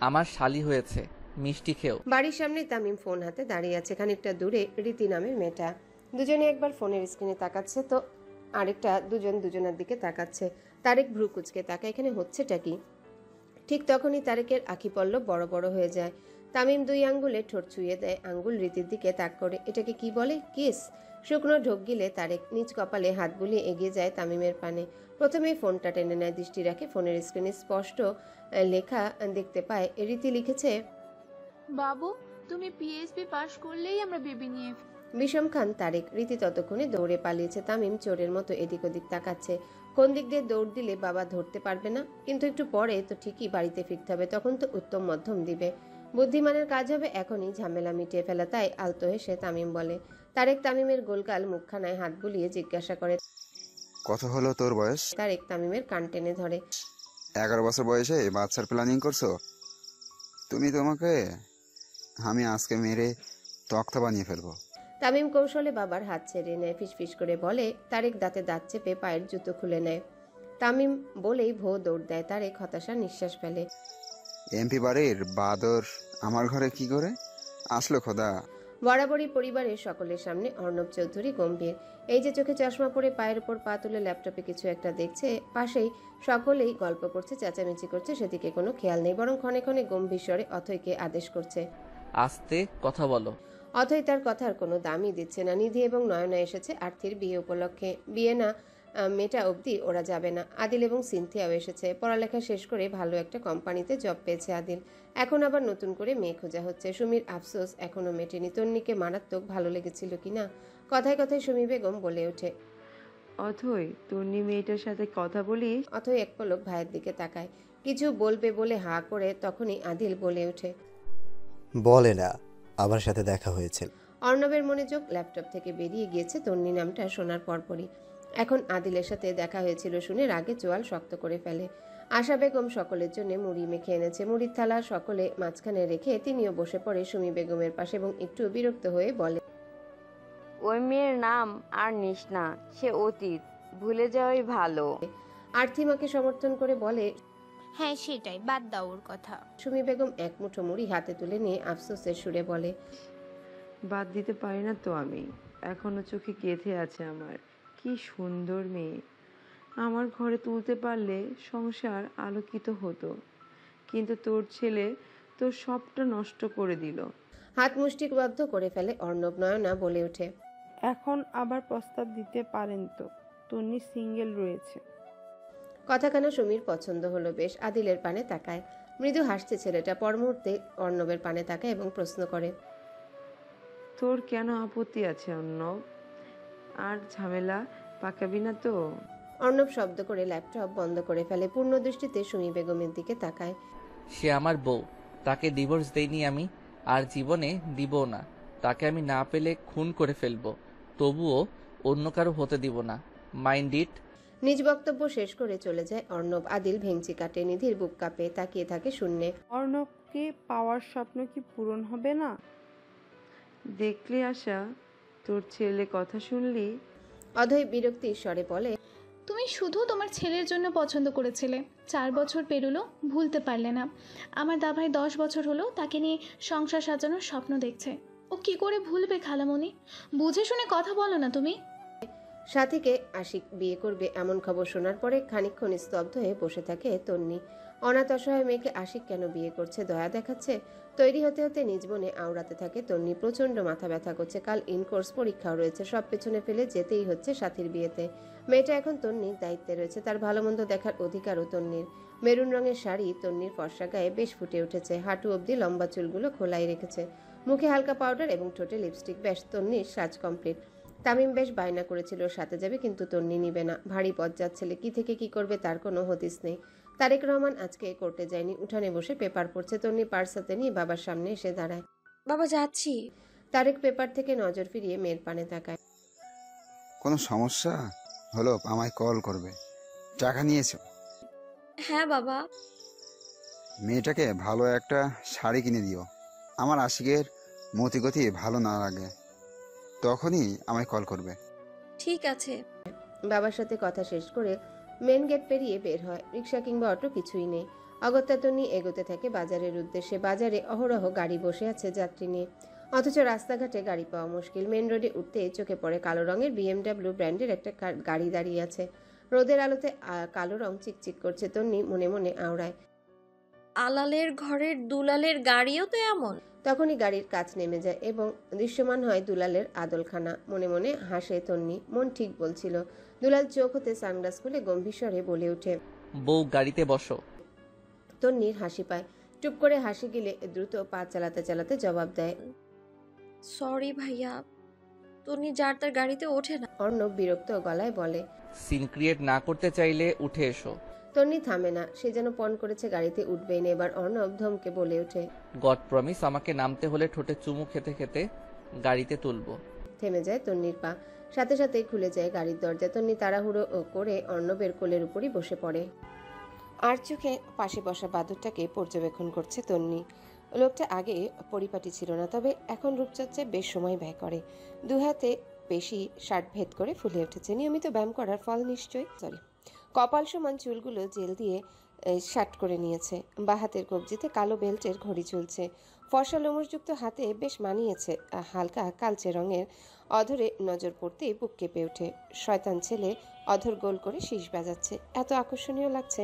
আমার শালি হয়েছে, মিষ্টি খেও। বাড়ির সামনে তামিম ফোন হাতে দাঁড়িয়ে আছে। খানিকটা দূরে রীতি নামের মেয়েটা। দুজনে একবার ফোনের স্ক্রিনে তাকাচ্ছে তো আরেকটা দুজনের দিকে তাকাচ্ছে। তারেক ভ্রু কুচকে তাকায়, এখানে হচ্ছেটা কি? ঠিক তখনই তারেকের আঁখি পল্লব বড় বড় হয়ে যায়। তামিম 2 আঙ্গুলে ঠোঁট ছুঁয়ে দেয়, আঙ্গুল রীতির দিকে তাক করে। এটাকে কি বলে? কিস। শুকনো ঢোক গিলে তারেক নিজ কপালে হাত বুলিয়ে এগিয়ে যায় তামিমের পানে। প্রথমেই ফোনটা টেনে নেয়, দৃষ্টি রাখে ফোনের স্ক্রিনে। স্পষ্ট লেখা দেখতে পায়, রীতি লিখেছে, বাবু তুমি পিএইচবি পাশ করলেই আমরা বেবি নিয়ে বিষম খান তারেক। রীতি ততক্ষণে দৌড়ে পালিয়েছে। তামিম চোরের মতো এদিক ওদিক তাকাচ্ছে। কোন দিক দিয়ে দৌড় দিলে বাবা ধরতে পারবে না, কিন্তু একটু পরে তো ঠিকই বাড়িতে ফিরতে হবে, তখন তো উত্তম মধ্যম দিবে। বুদ্ধিমানের কাজ হবে এখনই ঝামেলা মিটিয়ে ফেলা। তাই আলতো হেসে তামিম বলে। তারেক তামিমের গোলগাল মুখখানায় হাত বুলিয়ে জিজ্ঞাসা করে, কত হলো তোর বয়স? তারেক তামিমের কান টেনে ধরে, 11 বছর বয়সে বাচ্চার প্ল্যানিং করছো তুমি? তোমাকে আমি আজকে মেরে তক্তা বানিয়ে ফেলবো। তামিম কৌশলে বাবার হাত ছেড়ে নেয়। ফিসফিস করে বলে। তারেক দাঁতে দাঁত চেপে পায়ের জুতো খুলে নেয়। তামিম বলেই ভো দৌড় দেয়। তারেক হতাশার নিঃশ্বাস ফেলে। এমপি বাড়ির বাদর আমার ঘরে কি করে আসলো খোদা? বরাবরই পরিবারের সকলের সামনে অর্ণব চৌধুরী গম্ভীর। এই যে চোখে চশমা পরে পায়ের উপর পা তুলে ল্যাপটপে কিছু একটা দেখছে, পাশেই সকলেই গল্প করছে, চেঁচামেচি করছে, সেদিকে কোনো খেয়াল নেই। বরং ক্ষণে ক্ষণে গম্ভীর স্বরে অথৈকে আদেশ করছে, আস্তে কথা বলো। অথৈ তার কথার কোনো দামই দিচ্ছে না। নিধি এবং নয়না এসেছে আর্থির বিয়ে উপলক্ষে। বিয়ে না মেটা অবধি ওরা যাবে না। আদিল এবং সিনথিয়াও এসেছে। পড়ালেখা শেষ করে ভালো একটা কোম্পানিতে জব পেয়েছে আদিল। এখন আবার নতুন করে মেয়ে খোঁজা হচ্ছে। সুমির আফসোস এখনো মেটেনি। তন্নিকে মারাত্মক ভালো লেগেছিল কিনা। কথায় কথায় সুমি বেগম বলে ওঠে, অথই তন্নি মেয়েটার সাথে কথা বলিস? অথই এক পলক ভাইয়ের দিকে তাকায়। কিছু বলবে বলে হা করে তখনই আদিল বলে ওঠে, বলে না, আমার সাথে দেখা হয়েছিল। অর্ণবের মনোযোগ ল্যাপটপ থেকে বেরিয়ে গিয়েছে তন্নি নামটা শোনার পরপরই। এখন আদিলের সাথে দেখা হয়েছিল শুনে রাগে চোয়াল শক্ত করে ফেলে। আশা বেগম সকলের জন্য মুড়ি মেখে এনেছে। মুড়ির থালা সকলে মাঝখানে রেখে তিনিও বসে পড়ে সুমি বেগমের পাশে এবং একটু বিরক্ত হয়ে বলে, ওই মেয়ের নাম আর নিস না, সে অতীত, ভুলে যাওয়াই ভালো। আর্থিমাকে সমর্থন করে বলে, হ্যাঁ সেটাই, বাদ দাও ওর কথা। সুমি বেগম এক মুঠো মুড়ি হাতে তুলে নিয়ে আফসোসের সুরে বলে, বাদ দিতে পারি না তো আমি, এখনো চোখে গেঁথে আছে আমার। কি সুন্দর মেয়ে, আমার ঘরে তুলতে পারলে সংসার আলোকিত হতো, কিন্তু তোর ছেলে তোর সবটা নষ্ট করে দিল। হাত মুষ্টিবদ্ধ করে ফেলে অর্ণব। নয়না বলে ওঠে, এখন আবার প্রস্তাব দিতে পারেন তো, তন্নি সিঙ্গেল রয়েছে। কথাখানা সুমির পছন্দ হলো বেশ। আদিলের পানে তাকায়, মৃদু হাসছে ছেলেটা। পর মুহূর্তে অর্ণবের পানে তাকায় এবং প্রশ্ন করে, তোর কেন আপত্তি আছে অর্ণব? আর ঝামেলা পাকাবি না তো? অর্ণব শব্দ করে ল্যাপটপ বন্ধ করে ফেলে। পূর্ণ দৃষ্টিতে সুমি বেগমের দিকে তাকায়। সে আমার বউ, তাকে ডিভোর্স দেইনি আমি, আর জীবনে দিবও না। তাকে আমি না পেলে খুন করে ফেলবো, তবুও অন্য কারো হতে দিব না। Mind it. নিজ বক্তব্য শেষ করে চলে যায় অর্ণব। আদিল ভেঙচি কাটে। নিধির বুক কাঁপে, তাকিয়ে থাকে শূন্যে। অর্ণবকে পাওয়ার স্বপ্ন কি পূরণ হবে না? দেখলি আশা, তোর ছেলে কথা শুনলি? অধৈ বিরক্তির স্বরে বলে, তুমি শুধু তোমার ছেলের জন্য পছন্দ করেছিলে, 4 বছর পেরোলো, ভুলতে পারলে না। আমার দাভাই 10 বছর হলো তাকে নিয়ে সংসার সাজানোর স্বপ্ন দেখছে। ও কি করে ভুলবে খালামণি? বুঝে শুনে কথা বলো না তুমি। সাথীকে আশিক বিয়ে করবে এমন খবর শোনার পরে খানিকক্ষণ স্তব্ধ হয়ে বসে থাকে তন্নি। অনাথ অসহায় মেয়েকে আশিক কেন বিয়ে করছে? দয়া দেখাচ্ছে? তৈরি হতে হতে নিজ মনে আওড়াতে থাকে তন্নি। প্রচন্ড মাথা ব্যথা করছে। কাল ইনকোর্স পরীক্ষাও রয়েছে। সব পেছনে ফেলে যেতেই হচ্ছে সাথীর বিয়েতে। মেয়েটা এখন তন্নির দায়িত্বে রয়েছে। তার ভালো মন্দ দেখার অধিকারও তন্নির। মেরুন রঙের শাড়ি তন্নির ফর্সা গায়ে বেশ ফুটে উঠেছে। হাঁটু অবধি লম্বা চুলগুলো খোলাই রেখেছে। মুখে হালকা পাউডার এবং ঠোঁটে লিপস্টিক। বেশ, তন্নির সাজ কমপ্লিট। তামিম বেশ বায়না করেছিল সাথে যাবে, কিন্তু তন্নি নিবে না। ভারী পথ ছেলে, কি থেকে কি করবে তার কোনো হদিস নেই। তারেক রহমান আজকে কোর্টে যায়নি। উঠানে বসে পেপার পড়ছে। তন্নি পার্স হাতে নিয়ে বাবার সামনে এসে দাঁড়ায়। বাবা যাচ্ছি। তারেক পেপার থেকে নজর ফিরিয়ে মেয়ের পানে তাকায়। কোনো সমস্যা হলো আমায় কল করবে। টাকা নিয়েছো? হ্যাঁ বাবা। মেয়েটাকে ভালো একটা শাড়ি কিনে দিও। আমার আশিকের মতিগতি ভালো না লাগে তখনই আমায় কল করবে। ঠিক আছে। বাবার সাথে কথা শেষ করে মেন গেট পেরিয়ে বের হয়। রিক্সা কিংবা অটো কিছুই নেই। অগত্যা তন্নি এগোতে থাকে বাজারের উদ্দেশ্যে। বাজারে অহরহ গাড়ি বসে আছে যাত্রী নিয়ে, অথচ রাস্তাঘাটে গাড়ি পাওয়া মুশকিল। মেন রোডে উঠতে চোখে পড়ে কালো রঙের BMW ব্র্যান্ডের একটা গাড়ি দাঁড়িয়ে আছে। রোদের আলোতে কালো রং চিকচিক করছে। তন্নি মনে মনে আওড়ায়, আলালের ঘরের দুলালের গাড়িও তো এমন। তখনই গাড়ির কাছ নেমে যায় এবং দৃশ্যমান হয় দুলালের আদলখানা। মনে মনে হাসে তন্নি। মন ঠিক বলছিল। দুলাল চোখ হতে সানগ্লাস খুলে গম্ভীর স্বরে বলে ওঠে, বউ গাড়িতে বসো। তন্নির হাসি পায়। চুপ করে হাসি গিলে দ্রুত পা চালাতে চালাতে জবাব দেয়, সরি ভাইয়া। তন্নি যার তার গাড়িতে ওঠে না। অর্ণব বিরক্ত গলায় বলে, সিন ক্রিয়েট না করতে চাইলে উঠে এসো। তন্নি থামে না। সে যেন পণ করেছে গাড়িতে উঠবেই না। এবার অর্ণব ধমকে বলে ওঠে, গড প্রমিস, আমাকে নামতে হলে ঠোঁটে চুমু খেতে খেতে গাড়িতে তুলবো। থেমে যায় তন্নির পা। সাথে সাথেই খুলে যায় গাড়ির দরজা। তন্নি তাড়াহুড়ো করে অর্ণবের কোলের উপরই বসে পড়ে। আর চোখে পাশে বসা বাদুরটাকে পর্যবেক্ষণ করছে তন্নি। লোকটা আগে পরিপাটি ছিল না, তবে এখন রূপচর্চায় বেশ সময় ব্যয় করে। দু হাতে বেশি শার্ট ভেদ করে ফুলে উঠেছে। নিয়মিত ব্যায়াম করার ফল নিশ্চয়ই। কপাল সমান চুলগুলো জেল দিয়ে শার্ট করে নিয়েছে। বা হাতের কবজিতে কালো বেল্টের ঘড়ি ঝুলছে। ফর্সা লোমশযুক্ত হাতে বেশ মানিয়েছে। হালকা কালচে রঙের অধরে নজর পড়তেই বুক কেঁপে ওঠে। শয়তান ছেলে অধর গোল করে শীষ বাজাচ্ছে। এত আকর্ষণীয় লাগছে,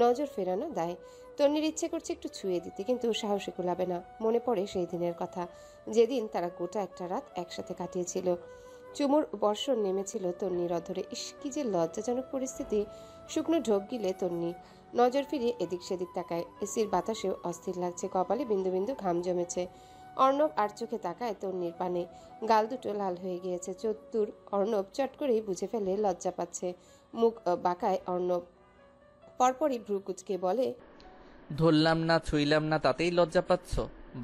নজর ফেরানো দায়। তন্নির ইচ্ছে করছে একটু ছুঁয়ে দিতে, কিন্তু সাহসে কুলাবে না। মনে পড়ে সেই দিনের কথা, যেদিন তারা গোটা একটা রাত একসাথে কাটিয়েছিল। চুমুর বর্ষণ নেমেছিল তন্নির অধরে। ইস, কি যে লজ্জাজনক পরিস্থিতি। শুকনো ঢোক গিলে তন্নি নজর ফিরিয়ে এদিক সেদিক তাকায়। এসির বাতাসেও অস্থির লাগছে। কপালে বিন্দু বিন্দু ঘাম জমেছে। অর্ণব আর চোখে তাকায় তন্নির পানে। গাল দুটো লাল হয়ে গিয়েছে। চতুর অর্ণব চট করেই বুঝে ফেলে লজ্জা পাচ্ছে। মুখ বাঁকায় অর্ণব। পরপরই ভ্রু কুচকে বলে, ধরলাম না, ছুঁইলাম না, তাতেই লজ্জা পাচ্ছ?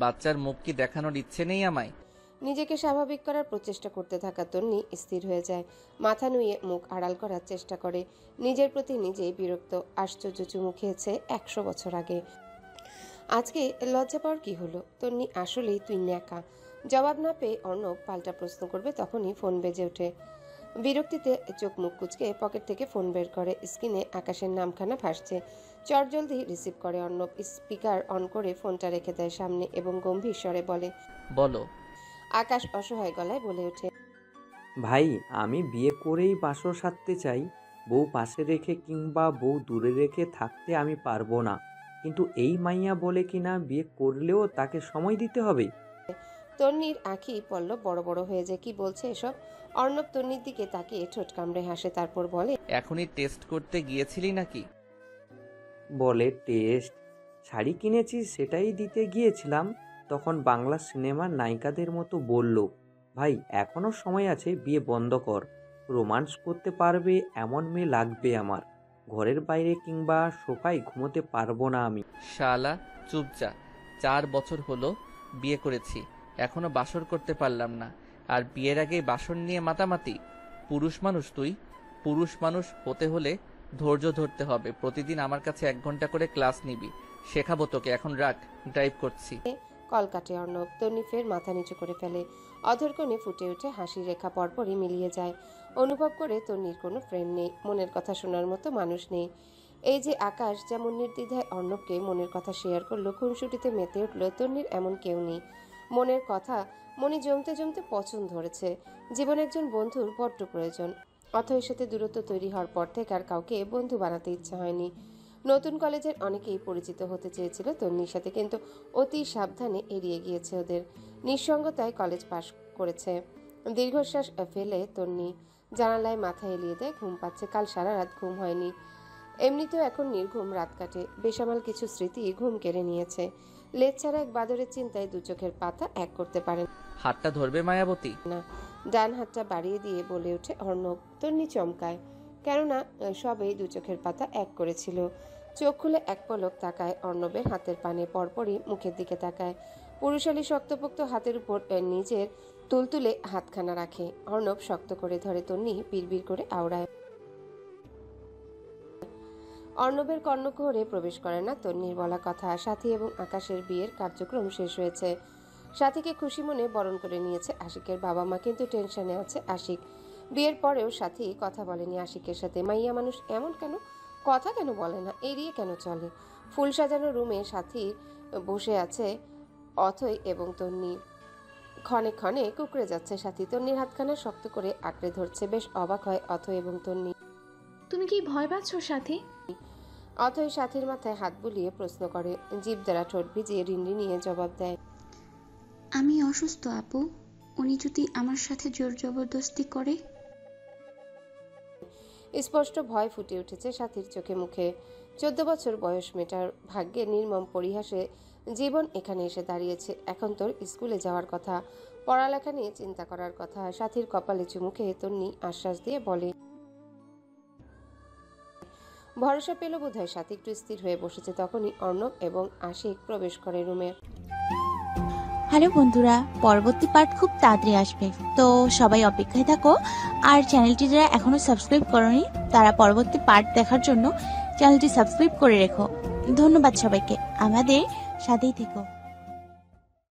বাচ্চার মুখ কি দেখানোর ইচ্ছে নেই আমায়? নিজেকে স্বাভাবিক করার প্রচেষ্টা করতে থাকা তন্নি স্থির হয়ে যায়। মাথা নুয়ে মুখ আড়াল করার চেষ্টা করে। নিজের প্রতি নিজেই বিরক্ত। আশ্চর্য, চুমু খেয়েছে 100 বছর আগে। আজকে লজ্জা পাওয়ার কি হলো? তন্নি, আসলেই তুই ন্যাকা। জবাব না পেয়ে অর্ণব পাল্টা প্রশ্ন করবে, তখনই ফোন বেজে ওঠে। বিরক্তিতে চোখ মুখ কুচকে পকেট থেকে ফোন বের করে। স্ক্রিনে আকাশের নামখানা ভাসছে। চটজলদি রিসিভ করে অর্ণব। স্পিকার অন করে ফোনটা রেখে দেয় সামনে এবং গম্ভীর স্বরে বলে, বলো। আকাশ অসহায় গলায় বলে ওঠে, ভাই, আমি বিয়ে করেই বাসর সাধতে চাই। বউ পাশে রেখে কিংবা বউ দূরে রেখে থাকতে আমি পারবো না, কিন্তু এই মাইয়া বলে কিনা বিয়ে করলেও তাকে সময় দিতে হবে। তন্নির আঁখি পল্লব বড় বড় হয়ে যায়। কি বলছে এসব? অর্ণব তন্নির দিকে তাকিয়ে ঠোঁট কামড়ে হাসে, তারপর বলে, এখনই টেস্ট করতে গিয়েছিলি নাকি? বলে টেস্ট? শাড়ি কিনেছি সেটাই দিতে গিয়েছিলাম। তখন বাংলা সিনেমার নায়িকাদের মতো বলল, ভাই এখনো সময় আছে, বিয়ে বন্ধ কর। রোমান্স করতে পারবে এমন মেয়ে লাগবে আমার। ঘরের বাইরে কিংবা সোফায় ঘুমোতে পারবো না আমি। শালা চুপ যা। 4 বছর হলো বিয়ে করেছি, এখনো বাসর করতে পারলাম না, আর বিয়ের আগেই বাসর নিয়ে মাতামাতি? পুরুষ মানুষ তুই? পুরুষ মানুষ হতে হলে ধৈর্য ধরতে হবে। প্রতিদিন আমার কাছে 1 ঘন্টা করে ক্লাস নিবি, শেখাবো তোকে। এখন রাখ, ড্রাইভ করছি। কল কাটে অর্ণব। তন্নি ফের মাথা নিচু করে ফেলে। অধর কোণে ফুটে উঠে হাসির রেখা পরপরই মিলিয়ে যায়। অনুভব করে তন্নির কোনো ফ্রেন্ড নেই, মনের কথা শোনার মতো মানুষ নেই। এই যে আকাশ যেমন নির্দ্বিধায় অর্ণবকে মনের কথা শেয়ার করলো, খুনসুটিতে মেতে উঠলো, তন্নির এমন কেউ নেই। মনের কথা মনে জমতে জমতে পছন্দ ধরেছে। জীবনে একজন বন্ধুর বড্ড প্রয়োজন। অথয়ের সাথে দূরত্ব তৈরি হওয়ার পর থেকে আর কাউকে বন্ধু বানাতে ইচ্ছা হয়নি। নতুন কলেজের অনেকেই পরিচিত হতে চেয়েছিল তন্নির সাথে, কিন্তু অতি সাবধানে এড়িয়ে গিয়েছে ওদের। নিঃসঙ্গতায় কলেজ পাশ করেছে। দীর্ঘশ্বাস ফেলে তন্নি জানালায় মাথা এলিয়ে দেয়। ঘুম পাচ্ছে, কাল সারা রাত ঘুম হয়নি। এমনিতেও এখন নির্ঘুম রাত কাটে। বেসামাল কিছু স্মৃতি ঘুম কেড়ে নিয়েছে। লেজ ছাড়া এক বাদরের চিন্তায় 2 চোখের পাতা এক করতে পারেন হাতটা ধরবে মায়াবতী? না। ডান হাতটা বাড়িয়ে দিয়ে বলে ওঠে অর্ণব। তন্নি চমকায়, কেননা সবেই 2 চোখের পাতা এক করেছিল। চোখ খুলে এক পলক তাকায় অর্ণবের হাতের পানে, পরপরই মুখের দিকে তাকায়। পুরুষালী শক্তপোক্ত হাতের উপর নিজের তুলতুলে হাতখানা রাখে। অর্ণব শক্ত করে ধরে, তন্নি বিড়বিড় করে আওড়ায়। অর্ণবের কর্ণকুহরে প্রবেশ করে না তন্নির বলা কথা। সাথী এবং আকাশের বিয়ের কার্যক্রম শেষ হয়েছে। সাথীকে খুশি মনে বরণ করে নিয়েছে আশিকের বাবা মা, কিন্তু টেনশনে আছে আশিক। বিয়ের পরেও সাথী কথা বলেনি আশিকের সাথে। মাইয়া মানুষ এমন কেন? কথা কেন বলে না? এড়িয়ে কেন চলে? ফুল সাজানো রুমে সাথী বসে আছে অথই এবং তন্নি। ক্ষণে ক্ষণে কুকড়ে যাচ্ছে সাথী। তন্নির হাতখানা শক্ত করে আঁকড়ে ধরছে। বেশ অবাক হয় অথই এবং তন্নি। তুমি কি ভয় পাচ্ছ সাথী? অথই সাথীর মাথায় হাত বুলিয়ে প্রশ্ন করে। জিভ দ্বারা ঠোঁট ভিজিয়ে রিন্ডি নিয়ে জবাব দেয়, আমি অসুস্থ আপু, উনি যদি আমার সাথে জোর জবরদস্তি করে। স্পষ্ট ভয় ফুটে উঠেছে সাথীর চোখে মুখে। 14 বছর বয়স মেয়েটার ভাগ্যে নির্মম পরিহাসে জীবন এখানে এসে দাঁড়িয়েছে। এখন তোর স্কুলে যাওয়ার কথা, পড়ালেখা নিয়ে চিন্তা করার কথা। সাথীর কপালে চুমুখে তন্নি আশ্বাস দিয়ে বলে, ভরসা পেল বোধহয়। সাথী একটু স্থির হয়ে বসেছে। তখনই অর্ণব এবং আশিক প্রবেশ করে রুমে। হ্যালো বন্ধুরা, পরবর্তী পার্ট খুব তাড়াতাড়ি আসবে, তো সবাই অপেক্ষায় থাকো। আর চ্যানেলটি যারা এখনো সাবস্ক্রাইব করোনি তারা পরবর্তী পার্ট দেখার জন্য চ্যানেলটি সাবস্ক্রাইব করে রেখো। ধন্যবাদ সবাইকে, আমাদের সাথেই থেকো।